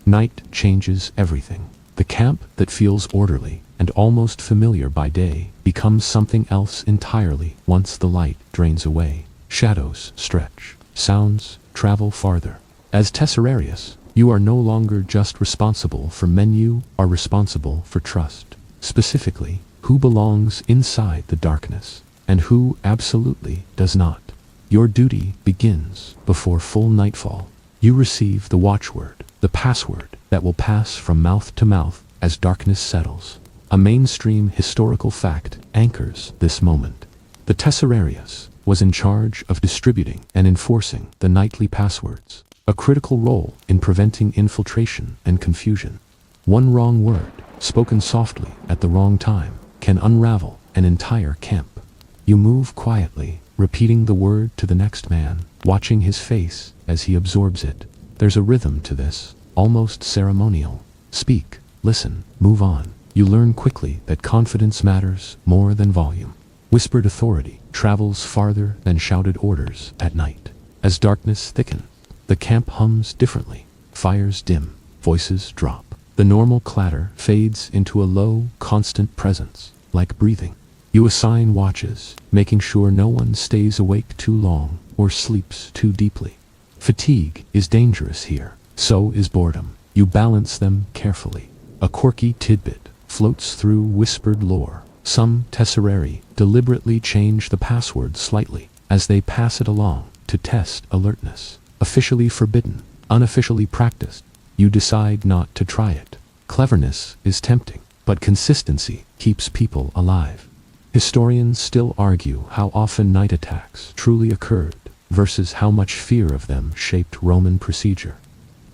Speaker 1: Night changes everything. The camp that feels orderly and almost familiar by day becomes something else entirely once the light drains away. Shadows stretch. Sounds travel farther. As Tesserarius, you are no longer just responsible for men, you are responsible for trust. Specifically, who belongs inside the darkness, and who absolutely does not. Your duty begins before full nightfall. You receive the watchword, the password that will pass from mouth to mouth as darkness settles. A mainstream historical fact anchors this moment. The Tesserarius was in charge of distributing and enforcing the nightly passwords, a critical role in preventing infiltration and confusion. One wrong word, spoken softly at the wrong time, can unravel an entire camp. You move quietly, repeating the word to the next man, watching his face as he absorbs it. There's a rhythm to this, almost ceremonial. Speak, listen, move on. You learn quickly that confidence matters more than volume. Whispered authority travels farther than shouted orders at night. As darkness thickens, the camp hums differently. Fires dim, voices drop. The normal clatter fades into a low, constant presence, like breathing. You assign watches, making sure no one stays awake too long or sleeps too deeply. Fatigue is dangerous here. So is boredom. You balance them carefully. A quirky tidbit floats through whispered lore. Some Tesserari deliberately change the password slightly as they pass it along to test alertness. Officially forbidden, unofficially practiced. You decide not to try it. Cleverness is tempting, but consistency keeps people alive. Historians still argue how often night attacks truly occurred versus how much fear of them shaped Roman procedure.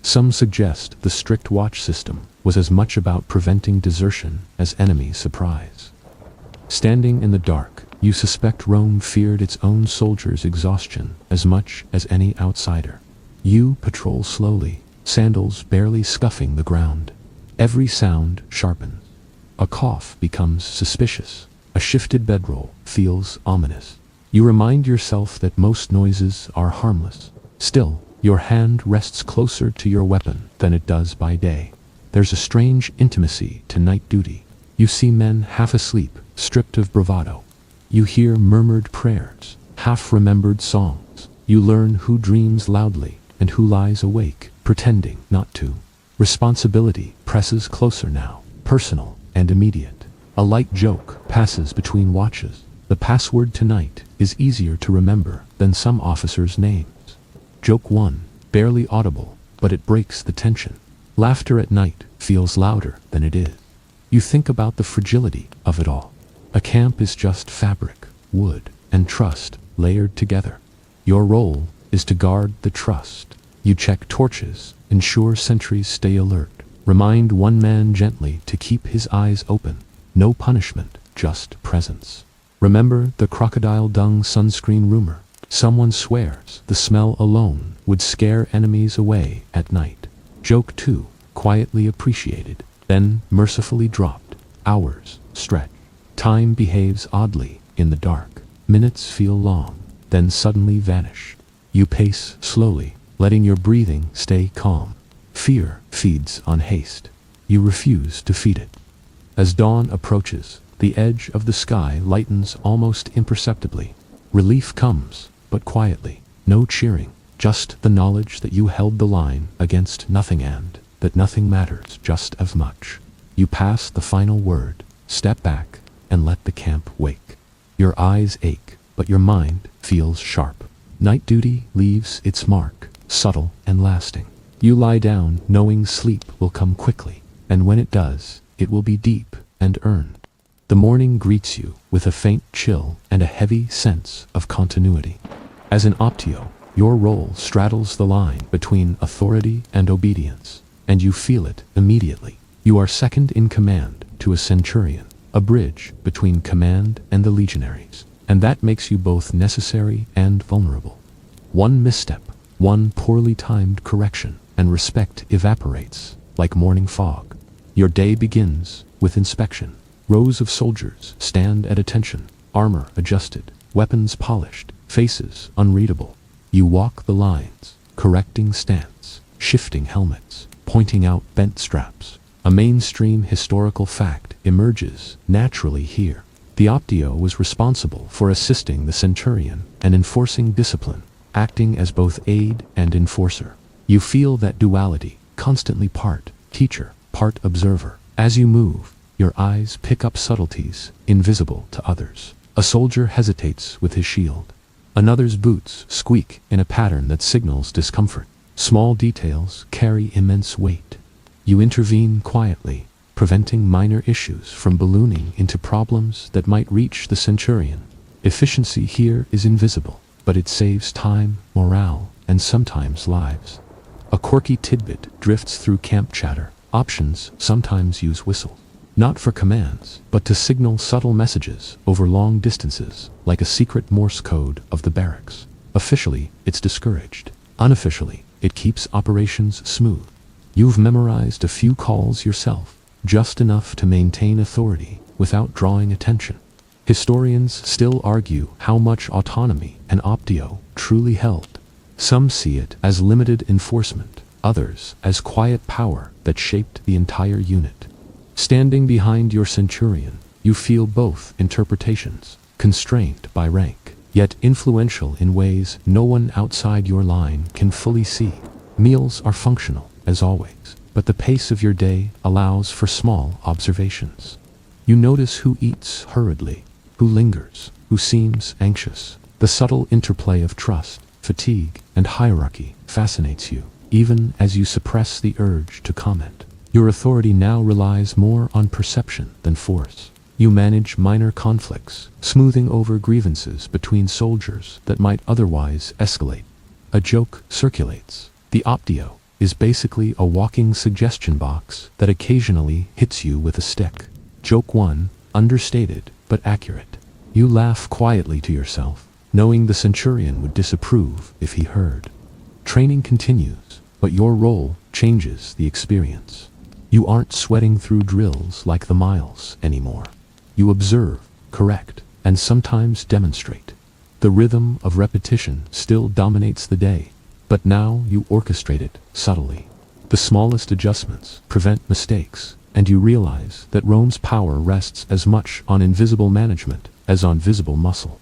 Speaker 1: Some suggest the strict watch system was as much about preventing desertion as enemy surprise. Standing in the dark, you suspect Rome feared its own soldiers' exhaustion as much as any outsider. You patrol slowly, sandals barely scuffing the ground. Every sound sharpens. A cough becomes suspicious. A shifted bedroll feels ominous. You remind yourself that most noises are harmless. Still, your hand rests closer to your weapon than it does by day. There's a strange intimacy to night duty. You see men half asleep, stripped of bravado. You hear murmured prayers, half-remembered songs. You learn who dreams loudly and who lies awake, pretending not to. Responsibility presses closer now, personal and immediate. A light joke passes between watches. The password tonight is easier to remember than some officers' names. Joke 1, barely audible, but it breaks the tension. Laughter at night feels louder than it is. You think about the fragility of it all. A camp is just fabric, wood, and trust layered together. Your role is to guard the trust. You check torches, ensure sentries stay alert, remind one man gently to keep his eyes open. No punishment, just presence. Remember the crocodile dung sunscreen rumor. Someone swears the smell alone would scare enemies away at night. Joke 2, quietly appreciated, then mercifully dropped. Hours stretch. Time behaves oddly in the dark. Minutes feel long, then suddenly vanish. You pace slowly, letting your breathing stay calm. Fear feeds on haste. You refuse to feed it. As dawn approaches, the edge of the sky lightens almost imperceptibly. Relief comes, but quietly. No cheering, just the knowledge that you held the line against nothing and that nothing matters just as much. You pass the final word, step back, and let the camp wake. Your eyes ache, but your mind feels sharp. Night duty leaves its mark, subtle and lasting. You lie down knowing sleep will come quickly, and when it does, it will be deep and earned. The morning greets you with a faint chill and a heavy sense of continuity. As an Optio, Your role straddles the line between authority and obedience, and you feel it immediately. You are second in command to a Centurion, a bridge between command and the Legionaries, and that makes you both necessary and vulnerable. One misstep, one poorly timed correction, and respect evaporates like morning fog. Your day begins with inspection. Rows of soldiers stand at attention, armor adjusted, weapons polished, faces unreadable. You walk the lines, correcting stance, shifting helmets, pointing out bent straps. A mainstream historical fact emerges naturally here. The Optio was responsible for assisting the Centurion and enforcing discipline, acting as both aid and enforcer. You feel that duality, constantly part teacher, part observer. As you move, your eyes pick up subtleties invisible to others. A soldier hesitates with his shield. Another's boots squeak in a pattern that signals discomfort. Small details carry immense weight. You intervene quietly, preventing minor issues from ballooning into problems that might reach the Centurion. Efficiency here is invisible, but it saves time, morale, and sometimes lives. A quirky tidbit drifts through camp chatter. Options sometimes use whistles. Not for commands, but to signal subtle messages over long distances, like a secret Morse code of the barracks. Officially, it's discouraged. Unofficially, it keeps operations smooth. You've memorized a few calls yourself, just enough to maintain authority without drawing attention. Historians still argue how much autonomy an Optio truly held. Some see it as limited enforcement, others as quiet power that shaped the entire unit. Standing behind your Centurion, you feel both interpretations, constrained by rank, yet influential in ways no one outside your line can fully see. Meals are functional, as always, but the pace of your day allows for small observations. You notice who eats hurriedly, who lingers, who seems anxious. The subtle interplay of trust, fatigue, and hierarchy fascinates you, even as you suppress the urge to comment. Your authority now relies more on perception than force. You manage minor conflicts, smoothing over grievances between soldiers that might otherwise escalate. A joke circulates. The Optio is basically a walking suggestion box that occasionally hits you with a stick. Joke 1, understated but accurate. You laugh quietly to yourself, knowing the Centurion would disapprove if he heard. Training continues, but your role changes the experience. You aren't sweating through drills like the miles anymore. You observe, correct, and sometimes demonstrate. The rhythm of repetition still dominates the day, but now you orchestrate it subtly. The smallest adjustments prevent mistakes, and you realize that Rome's power rests as much on invisible management as on visible muscle.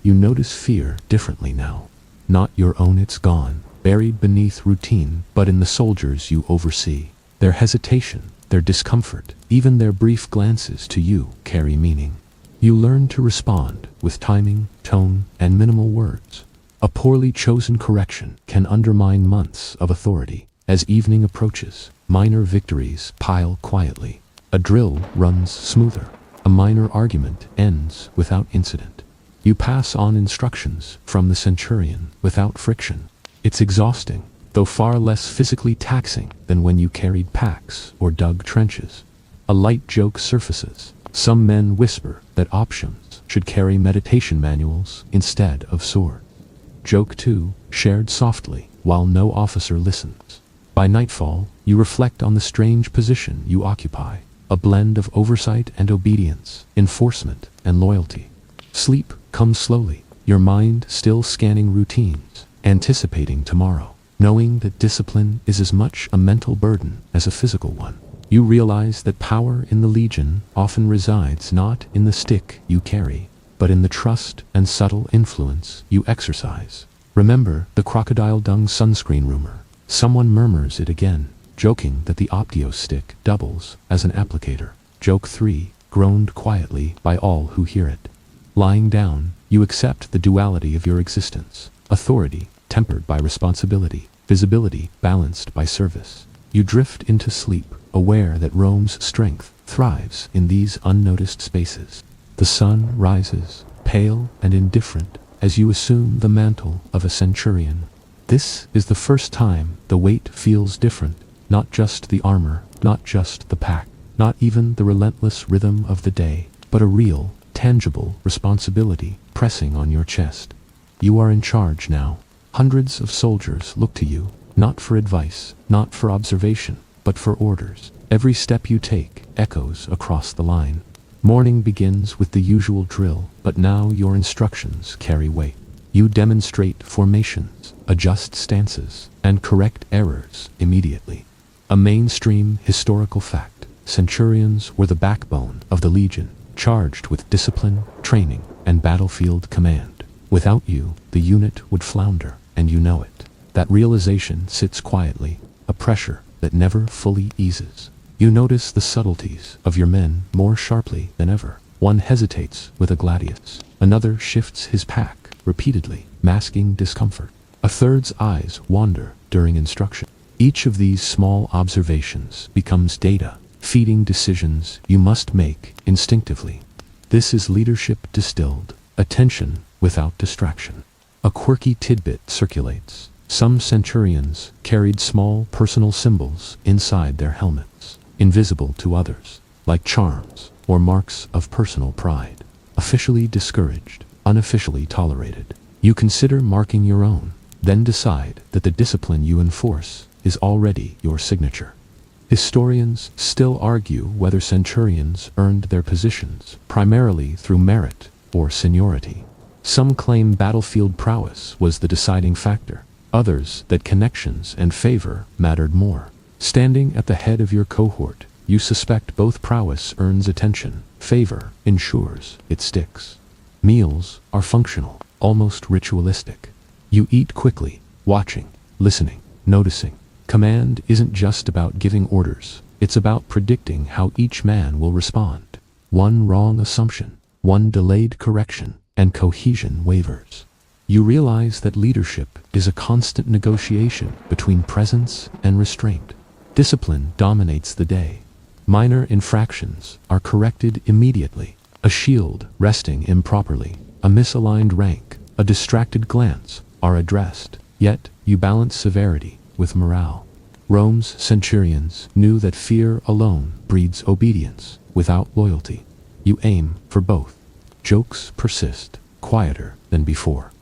Speaker 1: You notice fear differently now. Not your own, it's gone, buried beneath routine, but in the soldiers you oversee. Their hesitation, their discomfort, even their brief glances to you carry meaning. You learn to respond with timing, tone, and minimal words. A poorly chosen correction can undermine months of authority. As evening approaches, minor victories pile quietly. A drill runs smoother. A minor argument ends without incident. You pass on instructions from the Centurion without friction. It's exhausting, though far less physically taxing than when you carried packs or dug trenches. A light joke surfaces. Some men whisper that options should carry meditation manuals instead of swords. Joke 2, shared softly, while no officer listens. By nightfall, you reflect on the strange position you occupy, a blend of oversight and obedience, enforcement and loyalty. Sleep comes slowly, your mind still scanning routines, anticipating tomorrow. Knowing that discipline is as much a mental burden as a physical one. You realize that power in the Legion often resides not in the stick you carry, but in the trust and subtle influence you exercise. Remember the crocodile dung sunscreen rumor. Someone murmurs it again, joking that the Optio stick doubles as an applicator. Joke 3, groaned quietly by all who hear it. Lying down, you accept the duality of your existence. Authority, tempered by responsibility, visibility, balanced by service. You drift into sleep, aware that Rome's strength thrives in these unnoticed spaces. The sun rises, pale and indifferent, as you assume the mantle of a Centurion. This is the first time the weight feels different, not just the armor, not just the pack, not even the relentless rhythm of the day, but a real, tangible responsibility pressing on your chest. You are in charge now. Hundreds of soldiers look to you, not for advice, not for observation, but for orders. Every step you take echoes across the line. Morning begins with the usual drill, but now your instructions carry weight. You demonstrate formations, adjust stances, and correct errors immediately. A mainstream historical fact: centurions were the backbone of the legion, charged with discipline, training, and battlefield command. Without you, the unit would flounder, and you know it. That realization sits quietly, a pressure that never fully eases. You notice the subtleties of your men more sharply than ever. One hesitates with a gladius. Another shifts his pack repeatedly, masking discomfort. A third's eyes wander during instruction. Each of these small observations becomes data, feeding decisions you must make instinctively. This is leadership distilled, attention without distraction. A quirky tidbit circulates. Some centurions carried small personal symbols inside their helmets, invisible to others, like charms or marks of personal pride. Officially discouraged, unofficially tolerated. You consider marking your own, then decide that the discipline you enforce is already your signature. Historians still argue whether centurions earned their positions primarily through merit or seniority. Some claim battlefield prowess was the deciding factor, others that connections and favor mattered more. Standing at the head of your cohort, you suspect both prowess earns attention, favor ensures it sticks. Meals are functional, almost ritualistic. You eat quickly, watching, listening, noticing. Command isn't just about giving orders, it's about predicting how each man will respond. One wrong assumption, one delayed correction, and cohesion wavers. You realize that leadership is a constant negotiation between presence and restraint. Discipline dominates the day. Minor infractions are corrected immediately. A shield resting improperly, a misaligned rank, a distracted glance are addressed. Yet you balance severity with morale. Rome's centurions knew that fear alone breeds obedience without loyalty. You aim for both. Jokes persist, quieter than before.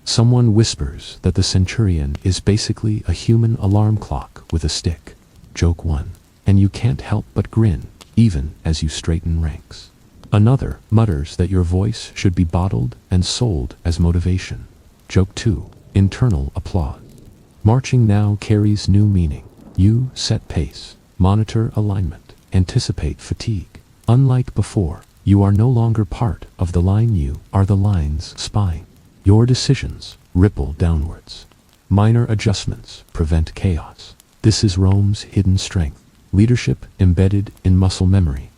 Speaker 1: Someone whispers that the centurion is basically a human alarm clock with a stick. Joke 1. And you can't help but grin, even as you straighten ranks. Another mutters that your voice should be bottled and sold as motivation. Joke 2. Internal applause. Marching now carries new meaning. You set pace, monitor alignment, anticipate fatigue. Unlike before, you are no longer part of the line, you are the line's spine. Your decisions ripple downwards. Minor adjustments prevent chaos. This is Rome's hidden strength. Leadership embedded in muscle memory.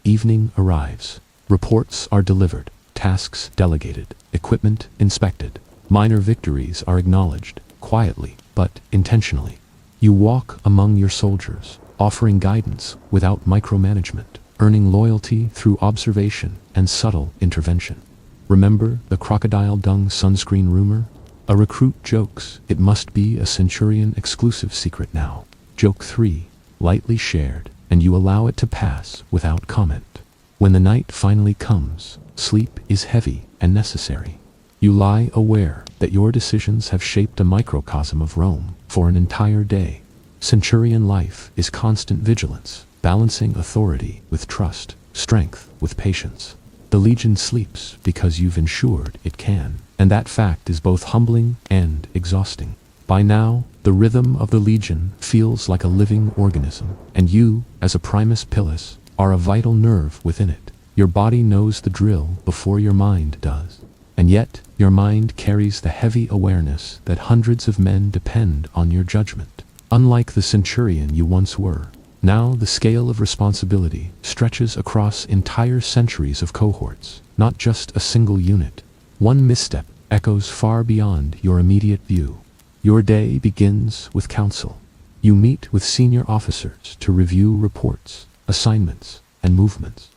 Speaker 1: Evening arrives. Reports are delivered. Tasks delegated. Equipment inspected. Minor victories are acknowledged, quietly but intentionally. You walk among your soldiers, offering guidance without micromanagement, earning loyalty through observation and subtle intervention. Remember the crocodile dung sunscreen rumor? A recruit jokes it must be a centurion exclusive secret now. Joke 3. Lightly shared, and you allow it to pass without comment. When the night finally comes, sleep is heavy and necessary. You lie aware that your decisions have shaped a microcosm of Rome for an entire day. Centurion life is constant vigilance, balancing authority with trust, strength with patience. The legion sleeps because you've ensured it can, and that fact is both humbling and exhausting. By now, the rhythm of the legion feels like a living organism, and you, as a Primus Pilus, are a vital nerve within it. Your body knows the drill before your mind does. And yet, your mind carries the heavy awareness that hundreds of men depend on your judgment. Unlike the centurion you once were, now the scale of responsibility stretches across entire centuries of cohorts, not just a single unit. One misstep echoes far beyond your immediate view. Your day begins with council. You meet with senior officers to review reports, assignments, and movements.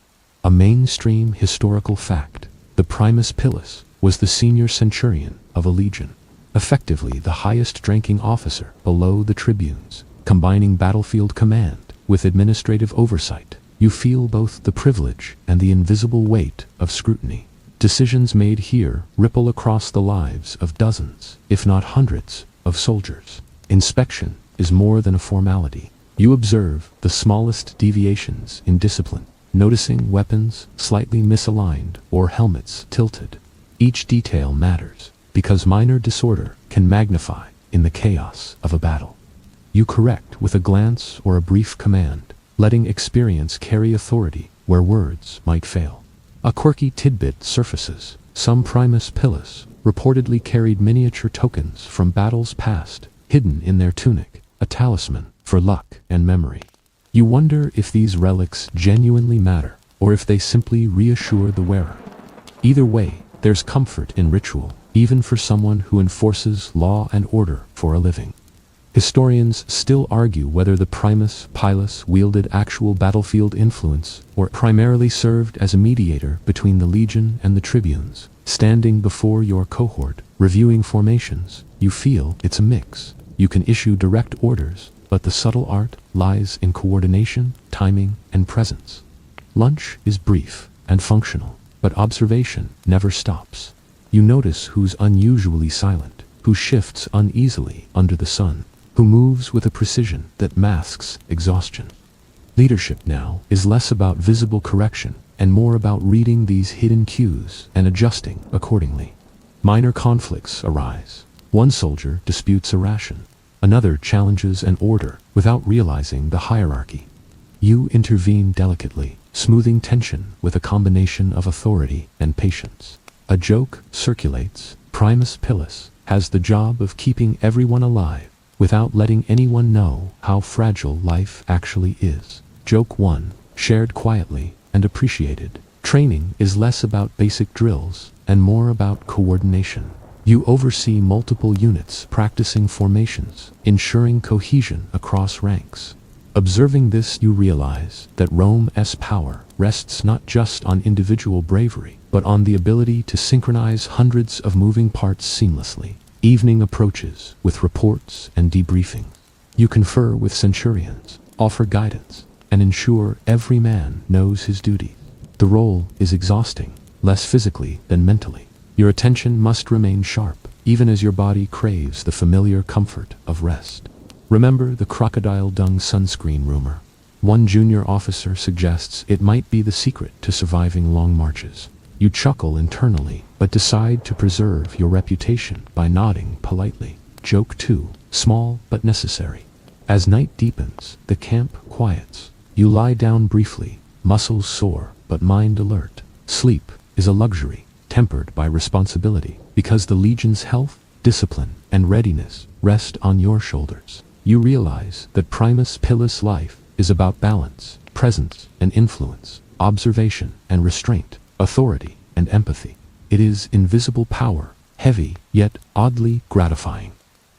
Speaker 1: A mainstream historical fact: the Primus Pilus was the senior centurion of a legion. effectively the highest ranking officer below the tribunes, combining battlefield command with administrative oversight. You feel both the privilege and the invisible weight of scrutiny. Decisions made here ripple across the lives of dozens, if not hundreds, of soldiers. Inspection is more than a formality. You observe the smallest deviations in discipline, noticing weapons slightly misaligned or helmets tilted. Each detail matters, because minor disorder can magnify in the chaos of a battle. You correct with a glance or a brief command, letting experience carry authority where words might fail. A quirky tidbit surfaces. Some Primus Pilus reportedly carried miniature tokens from battles past, hidden in their tunic, a talisman for luck and memory. You wonder if these relics genuinely matter, or if they simply reassure the wearer. Either way, there's comfort in ritual, even for someone who enforces law and order for a living. Historians still argue whether the Primus Pilus wielded actual battlefield influence or primarily served as a mediator between the legion and the tribunes. Standing before your cohort, reviewing formations, you feel it's a mix. You can issue direct orders, but the subtle art lies in coordination, timing, and presence. Lunch is brief and functional, but observation never stops. You notice who's unusually silent, who shifts uneasily under the sun, who moves with a precision that masks exhaustion. Leadership now is less about visible correction and more about reading these hidden cues and adjusting accordingly. Minor conflicts arise. One soldier disputes a ration. Another challenges an order without realizing the hierarchy. You intervene delicately, smoothing tension with a combination of authority and patience. A joke circulates. Primus Pilus has the job of keeping everyone alive without letting anyone know how fragile life actually is. Joke 1, shared quietly and appreciated. Training is less about basic drills and more about coordination. You oversee multiple units practicing formations, ensuring cohesion across ranks. Observing this, you realize that Rome's power rests not just on individual bravery, but on the ability to synchronize hundreds of moving parts seamlessly. Evening approaches with reports and debriefings. You confer with centurions, offer guidance, and ensure every man knows his duty. The role is exhausting, less physically than mentally. Your attention must remain sharp, even as your body craves the familiar comfort of rest. Remember the crocodile dung sunscreen rumor. One junior officer suggests it might be the secret to surviving long marches. You chuckle internally, but decide to preserve your reputation by nodding politely. Joke 2, small but necessary. As night deepens, the camp quiets. You lie down briefly, muscles sore, but mind alert. Sleep is a luxury, tempered by responsibility, because the legion's health, discipline, and readiness rest on your shoulders. You realize that Primus Pilus life is about balance, presence and influence, observation and restraint, authority and empathy. It is invisible power, heavy yet oddly gratifying.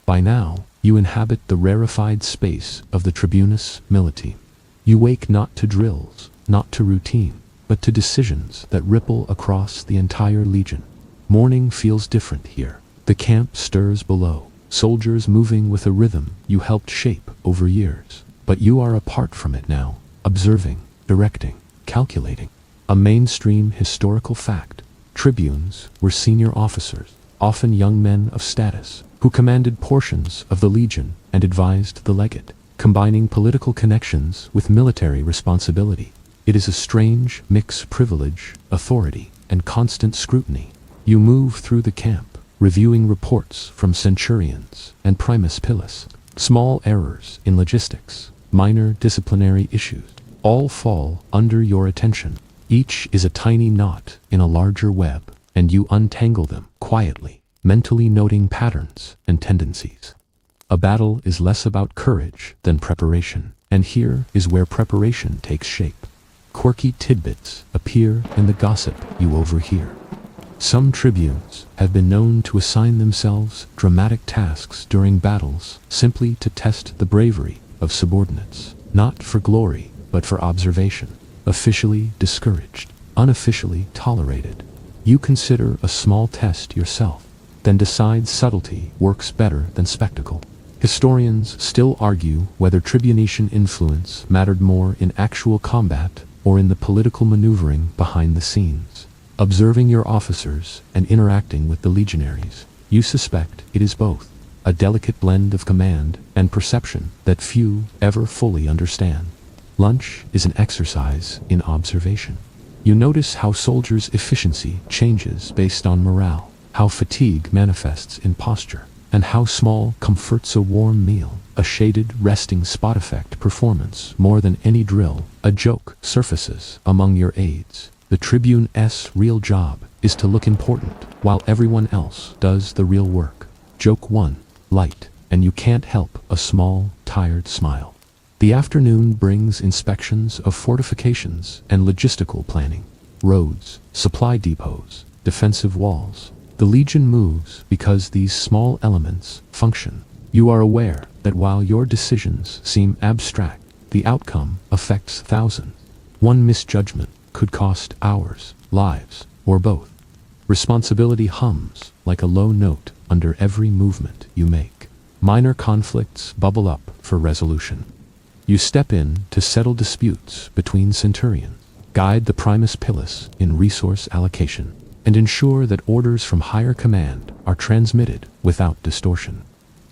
Speaker 1: By now, you inhabit the rarefied space of the Tribunus Militime. You wake not to drills, not to routine, but to decisions that ripple across the entire legion. Morning feels different here. The camp stirs below, soldiers moving with a rhythm you helped shape over years. But you are apart from it now, observing, directing, calculating. A mainstream historical fact. Tribunes were senior officers, often young men of status, who commanded portions of the legion and advised the legate, combining political connections with military responsibility. It is a strange mix of privilege, authority, and constant scrutiny. You move through the camp, reviewing reports from Centurions and Primus Pilus. Small errors in logistics, minor disciplinary issues, all fall under your attention. Each is a tiny knot in a larger web, and you untangle them quietly, mentally noting patterns and tendencies. A battle is less about courage than preparation, and here is where preparation takes shape. Quirky tidbits appear in the gossip you overhear. Some tribunes have been known to assign themselves dramatic tasks during battles simply to test the bravery of subordinates, not for glory, but for observation. Officially discouraged, unofficially tolerated. You consider a small test yourself. then decide subtlety works better than spectacle. Historians still argue whether tribunician influence mattered more in actual combat or in the political maneuvering behind the scenes. Observing your officers and interacting with the legionaries, you suspect it is both, a delicate blend of command and perception that few ever fully understand. Lunch is an exercise in observation. You notice how soldiers' efficiency changes based on morale, how fatigue manifests in posture, and how small comforts a warm meal, a shaded resting spot effect performance more than any drill. A joke surfaces among your aides. The Tribune's real job is to look important, while everyone else does the real work. Joke 1. Light, and you can't help a small, tired smile. The afternoon brings inspections of fortifications and logistical planning. Roads, supply depots, defensive walls. The Legion moves because these small elements function. You are aware that while your decisions seem abstract, the outcome affects thousands. One misjudgment could cost hours, lives, or both. Responsibility hums like a low note under every movement you make. Minor conflicts bubble up for resolution. You step in to settle disputes between Centurions, guide the Primus Pilus in resource allocation, and ensure that orders from higher command are transmitted without distortion.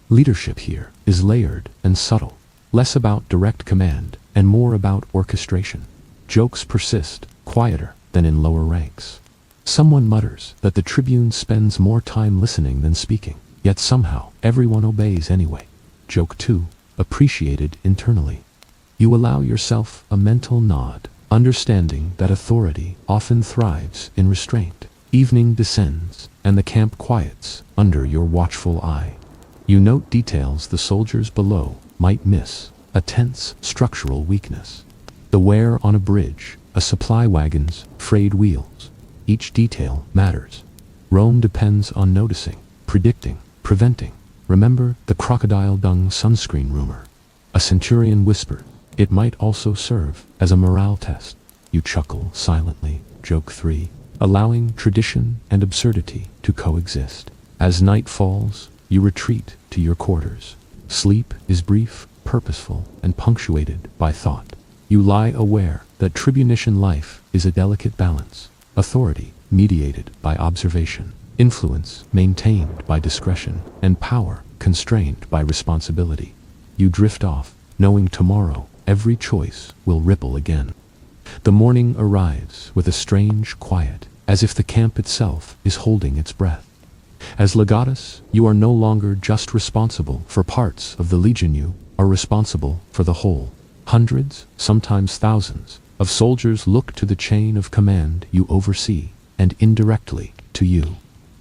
Speaker 1: Leadership here is layered and subtle, less about direct command and more about orchestration. Jokes persist, quieter than in lower ranks. Someone mutters that the Tribune spends more time listening than speaking, yet somehow everyone obeys anyway. Joke 2, appreciated internally. You allow yourself a mental nod, understanding that authority often thrives in restraint. Evening descends, and the camp quiets under your watchful eye. You note details the soldiers below might miss, a tense structural weakness. The wear on a bridge, a supply wagon's frayed wheels. Each detail matters. Rome depends on noticing, predicting, preventing. Remember the crocodile dung sunscreen rumor. A Centurion whispered, it might also serve as a morale test. You chuckle silently. Joke 3. Allowing tradition and absurdity to coexist. As night falls, you retreat to your quarters. Sleep is brief, purposeful, and punctuated by thought. You lie aware that tribunician life is a delicate balance. Authority mediated by observation, influence maintained by discretion, and power constrained by responsibility. You drift off, knowing tomorrow every choice will ripple again. The morning arrives with a strange quiet, as if the camp itself is holding its breath. As Legatus, you are no longer just responsible for parts of the Legion, you are responsible for the whole. Hundreds, sometimes thousands, of soldiers look to the chain of command you oversee, and indirectly to you.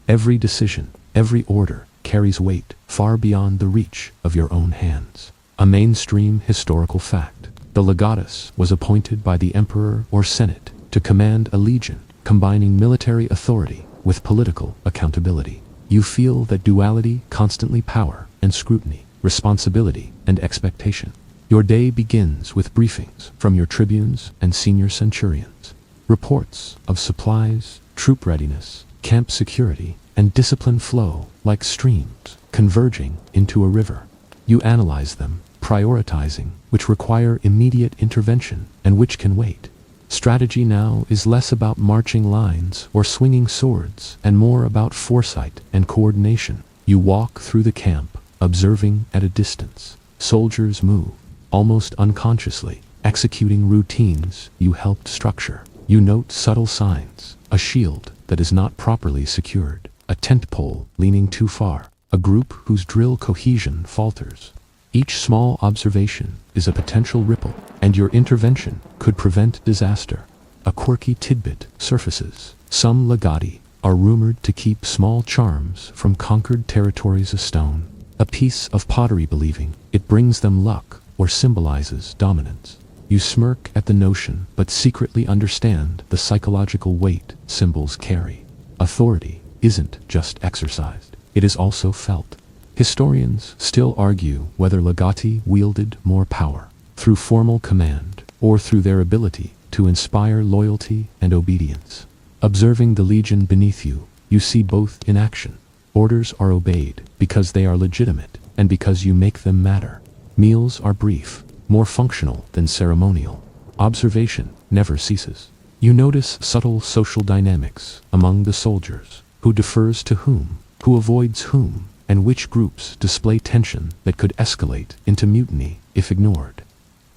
Speaker 1: Every decision, every order, carries weight far beyond the reach of your own hands. A mainstream historical fact. The Legatus was appointed by the Emperor or Senate to command a legion, combining military authority with political accountability. You feel that duality, constantly power and scrutiny, responsibility and expectation. Your day begins with briefings from your tribunes and senior centurions. Reports of supplies, troop readiness, camp security, and discipline flow like streams, converging into a river. You analyze them, prioritizing which require immediate intervention and which can wait. Strategy now is less about marching lines or swinging swords and more about foresight and coordination. You walk through the camp, observing at a distance. Soldiers move, almost unconsciously, executing routines you helped structure. You note subtle signs, a shield that is not properly secured, a tent pole leaning too far, a group whose drill cohesion falters. Each small observation is a potential ripple, and your intervention could prevent disaster. A quirky tidbit surfaces. Some legati are rumored to keep small charms from conquered territories a stone, a piece of pottery believing it brings them luck or symbolizes dominance. You smirk at the notion, but secretly understand the psychological weight symbols carry. Authority isn't just exercised, it is also felt. Historians still argue whether legati wielded more power, through formal command, or through their ability to inspire loyalty and obedience. Observing the legion beneath you, you see both in action. Orders are obeyed because they are legitimate and because you make them matter. Meals are brief, more functional than ceremonial. Observation never ceases. You notice subtle social dynamics among the soldiers, who defers to whom, who avoids whom, and which groups display tension that could escalate into mutiny if ignored.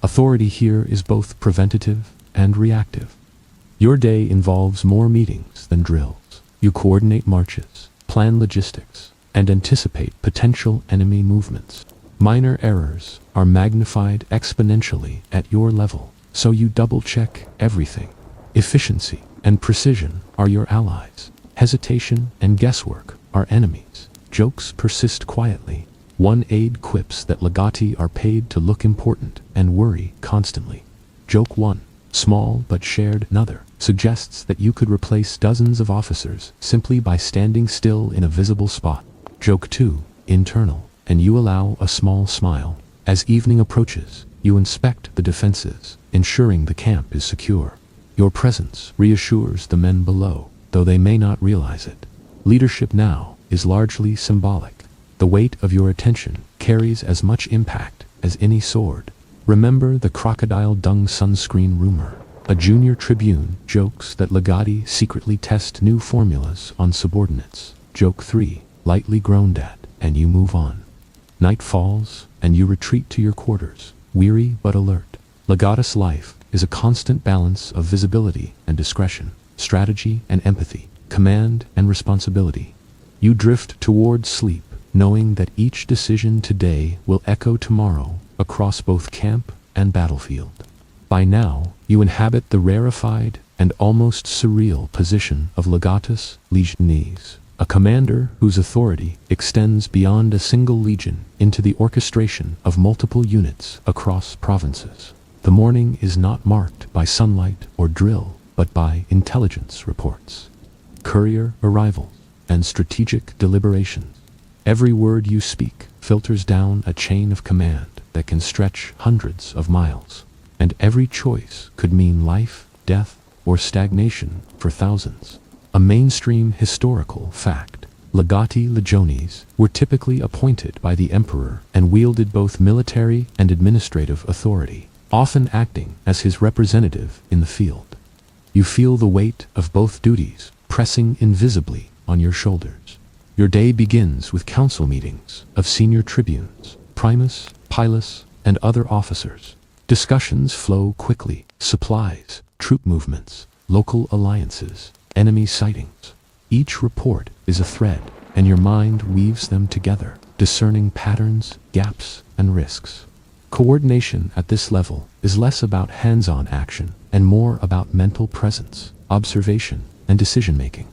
Speaker 1: Authority here is both preventative and reactive. Your day involves more meetings than drills. You coordinate marches, plan logistics, and anticipate potential enemy movements. Minor errors are magnified exponentially at your level, so you double-check everything. Efficiency and precision are your allies. Hesitation and guesswork are enemies. Jokes persist quietly. One aide quips that legati are paid to look important and worry constantly. Joke 1, small but shared another, suggests that you could replace dozens of officers simply by standing still in a visible spot. Joke 2, internal, and you allow a small smile. As evening approaches, you inspect the defenses, ensuring the camp is secure. Your presence reassures the men below, though they may not realize it. Leadership now is largely symbolic. The weight of your attention carries as much impact as any sword. Remember the crocodile dung sunscreen rumor. A junior tribune jokes that legati secretly test new formulas on subordinates. Joke 3, lightly groaned at, and you move on. Night falls, and you retreat to your quarters, weary but alert. Legatus life is a constant balance of visibility and discretion, strategy and empathy, command and responsibility. You drift toward sleep, knowing that each decision today will echo tomorrow across both camp and battlefield. By now, you inhabit the rarefied and almost surreal position of Legatus Legionis, a commander whose authority extends beyond a single legion into the orchestration of multiple units across provinces. The morning is not marked by sunlight or drill, but by intelligence reports, courier arrivals, and strategic deliberations. Every word you speak filters down a chain of command that can stretch hundreds of miles, and every choice could mean life, death, or stagnation for thousands. A mainstream historical fact. Legati legionis were typically appointed by the emperor and wielded both military and administrative authority, often acting as his representative in the field. You feel the weight of both duties pressing invisibly on your shoulders. Your day begins with council meetings of senior tribunes, Primus, Pilus, and other officers. Discussions flow quickly. Supplies, troop movements, local alliances, enemy sightings. Each report is a thread, and your mind weaves them together, discerning patterns, gaps, and risks. Coordination at this level is less about hands-on action and more about mental presence, observation, and decision-making.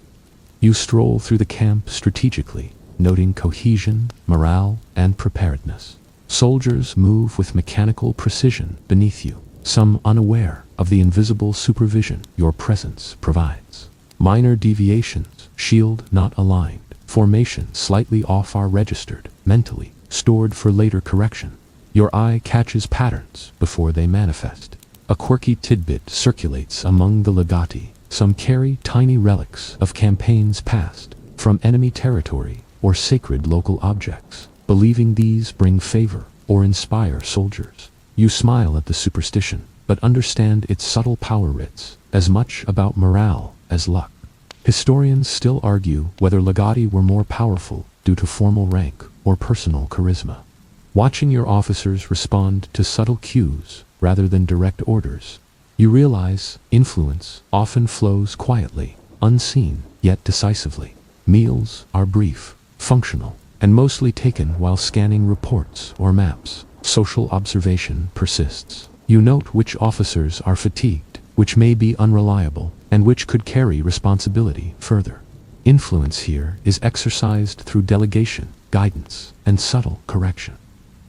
Speaker 1: You stroll through the camp strategically, noting cohesion, morale, and preparedness. Soldiers move with mechanical precision beneath you, some unaware of the invisible supervision your presence provides. Minor deviations, shield not aligned, formation slightly off are registered, mentally, stored for later correction. Your eye catches patterns before they manifest. A quirky tidbit circulates among the legati. Some carry tiny relics of campaigns past, from enemy territory or sacred local objects, believing these bring favor or inspire soldiers. You smile at the superstition, but understand its subtle power. It's as much about morale as luck. Historians still argue whether legati were more powerful due to formal rank or personal charisma. Watching your officers respond to subtle cues rather than direct orders, you realize influence often flows quietly, unseen, yet decisively. Meals are brief, functional, and mostly taken while scanning reports or maps. Social observation persists. You note which officers are fatigued, which may be unreliable, and which could carry responsibility further. Influence here is exercised through delegation, guidance, and subtle correction.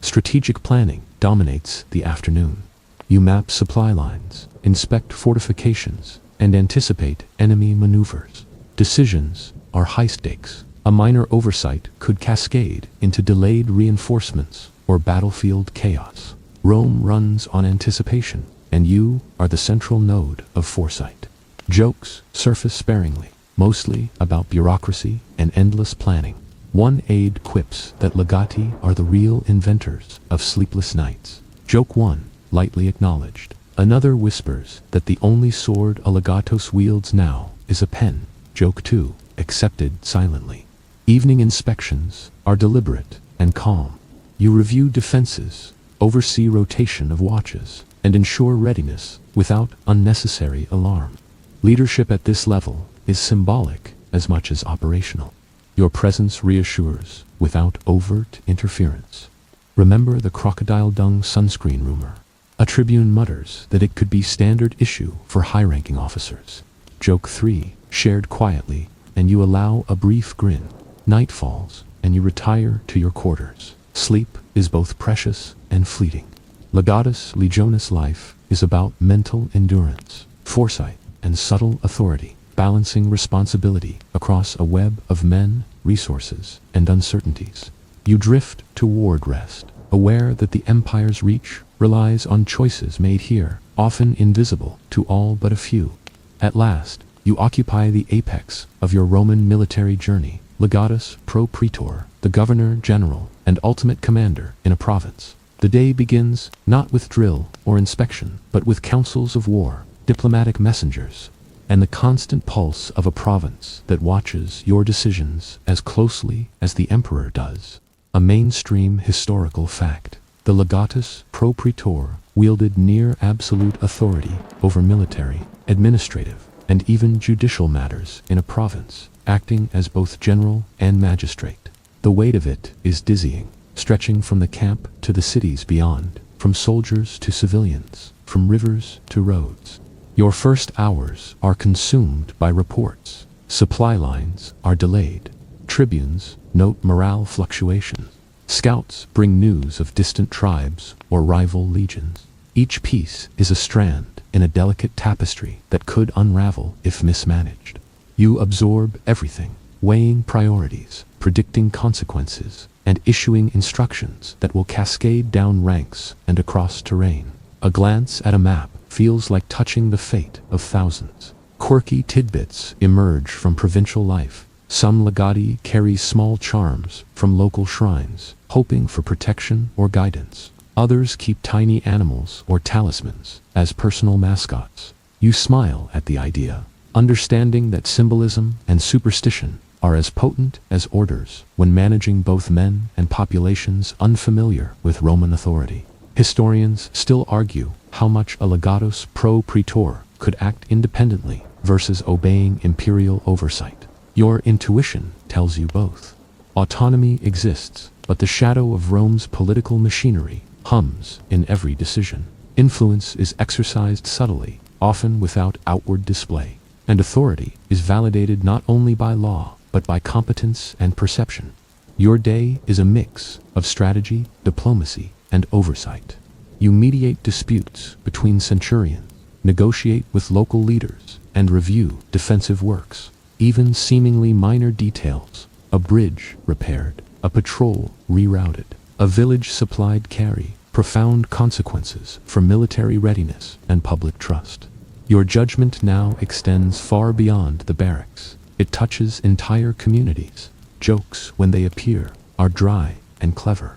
Speaker 1: Strategic planning dominates the afternoon. You map supply lines, inspect fortifications, and anticipate enemy maneuvers. Decisions are high stakes. A minor oversight could cascade into delayed reinforcements or battlefield chaos. Rome runs on anticipation, and you are the central node of foresight. Jokes surface sparingly, mostly about bureaucracy and endless planning. One aide quips that legati are the real inventors of sleepless nights. Joke 1, lightly acknowledged. Another whispers that the only sword a legatus wields now is a pen. Joke 2, accepted silently. Evening inspections are deliberate and calm. You review defenses, oversee rotation of watches, and ensure readiness without unnecessary alarm. Leadership at this level is symbolic as much as operational. Your presence reassures without overt interference. Remember the crocodile dung sunscreen rumor. A Tribune mutters that it could be standard issue for high-ranking officers. Joke 3, shared quietly, and you allow a brief grin. Night falls, and you retire to your quarters. Sleep is both precious and fleeting. Legatus Legionis life is about mental endurance, foresight, and subtle authority, balancing responsibility across a web of men, resources, and uncertainties. You drift toward rest, aware that the Empire's reach relies on choices made here, often invisible to all but a few. At last, you occupy the apex of your Roman military journey, Legatus Praetore, the governor-general and ultimate commander in a province. The day begins not with drill or inspection, but with councils of war, diplomatic messengers, and the constant pulse of a province that watches your decisions as closely as the emperor does. A mainstream historical fact. The Legatus Praetore wielded near absolute authority over military, administrative, and even judicial matters in a province, acting as both general and magistrate. The weight of it is dizzying, stretching from the camp to the cities beyond, from soldiers to civilians, from rivers to roads. Your first hours are consumed by reports. Supply lines are delayed. Tribunes note morale fluctuations. Scouts bring news of distant tribes or rival legions. Each piece is a strand in a delicate tapestry that could unravel if mismanaged. You absorb everything, weighing priorities, predicting consequences, and issuing instructions that will cascade down ranks and across terrain. A glance at a map feels like touching the fate of thousands. Quirky tidbits emerge from provincial life. Some legati carry small charms from local shrines, hoping for protection or guidance. Others keep tiny animals or talismans as personal mascots. You smile at the idea, understanding that symbolism and superstition are as potent as orders when managing both men and populations unfamiliar with Roman authority. Historians still argue how much a legatus Praetore could act independently versus obeying imperial oversight. Your intuition tells you both. Autonomy exists, but the shadow of Rome's political machinery hums in every decision. Influence is exercised subtly, often without outward display, and authority is validated not only by law, but by competence and perception. Your day is a mix of strategy, diplomacy, and oversight. You mediate disputes between Centurions, negotiate with local leaders, and review defensive works. Even seemingly minor details, a bridge repaired, a patrol rerouted, a village supplied, carry profound consequences for military readiness and public trust. Your judgment now extends far beyond the barracks. It touches entire communities. Jokes, when they appear, are dry and clever.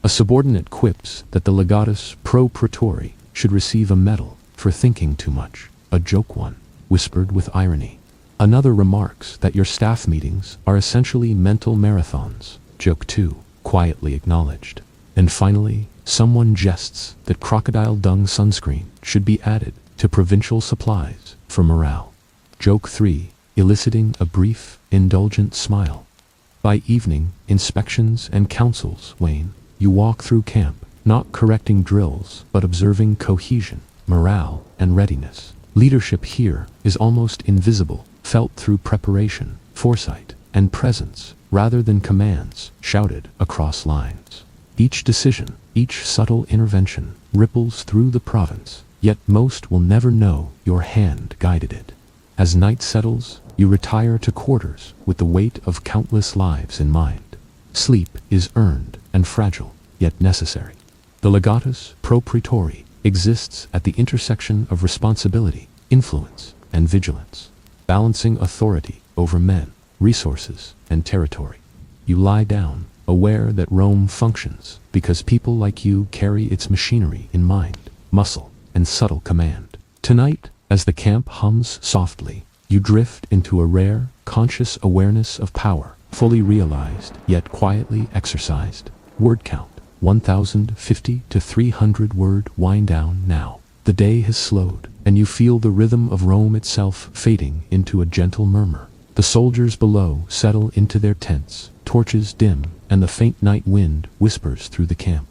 Speaker 1: A subordinate quips that the Legatus Praetore should receive a medal for thinking too much. A joke one, whispered with irony. Another remarks that your staff meetings are essentially mental marathons. Joke 2, quietly acknowledged. And finally, someone jests that crocodile dung sunscreen should be added to provincial supplies for morale. Joke 3, eliciting a brief, indulgent smile. By evening, inspections and councils wane. You walk through camp, not correcting drills, but observing cohesion, morale, and readiness. Leadership here is almost invisible, felt through preparation, foresight, and presence, rather than commands shouted across lines. Each decision, each subtle intervention, ripples through the province, yet most will never know your hand guided it. As night settles, you retire to quarters with the weight of countless lives in mind. Sleep is earned and fragile, yet necessary. The Legatus Praetore exists at the intersection of responsibility, influence, and vigilance, balancing authority over men, resources, and territory. you lie down, aware that Rome functions because people like you carry its machinery in mind, muscle, and subtle command. Tonight, as the camp hums softly, you drift into a rare, conscious awareness of power, fully realized, yet quietly exercised. Word count, 1050 to 300 word wind down now. The day has slowed, and you feel the rhythm of Rome itself fading into a gentle murmur. The soldiers below settle into their tents, torches dim, and the faint night wind whispers through the camp.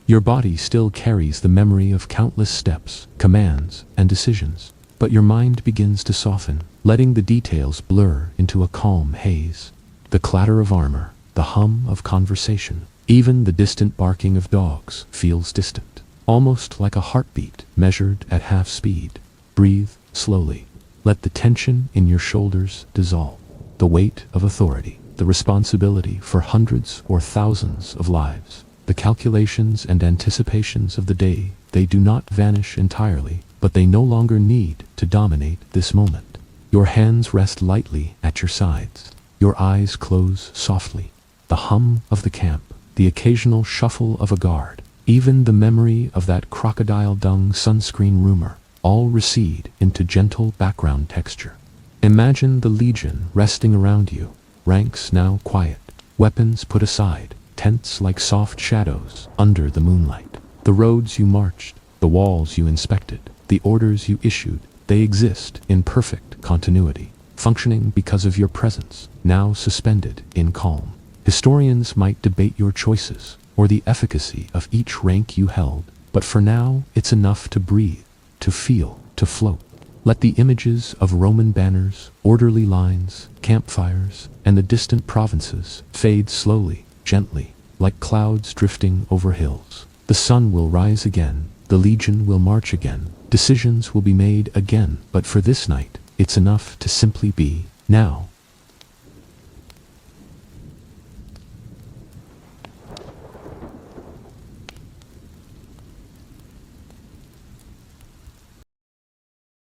Speaker 1: Your body still carries the memory of countless steps, commands, and decisions, but your mind begins to soften, letting the details blur into a calm haze. The clatter of armor, the hum of conversation, even the distant barking of dogs feels distant, almost like a heartbeat measured at half speed. Breathe slowly. Let the tension in your shoulders dissolve. The weight of authority, the responsibility for hundreds or thousands of lives, the calculations and anticipations of the day, they do not vanish entirely, but they no longer need to dominate this moment. Your hands rest lightly at your sides. Your eyes close softly. The hum of the camp, the occasional shuffle of a guard, even the memory of that crocodile dung sunscreen rumor, all recede into gentle background texture. Imagine the legion resting around you, ranks now quiet, weapons put aside, tents like soft shadows under the moonlight. The roads you marched, the walls you inspected, the orders you issued, they exist in perfect continuity, functioning because of your presence, now suspended in calm. Historians might debate your choices, or the efficacy of each rank you held, but for now it's enough to breathe, to feel, to float. Let the images of Roman banners, orderly lines, campfires, and the distant provinces fade slowly, gently, like clouds drifting over hills. The sun will rise again, the legion will march again, decisions will be made again, but for this night, it's enough to simply be. Now,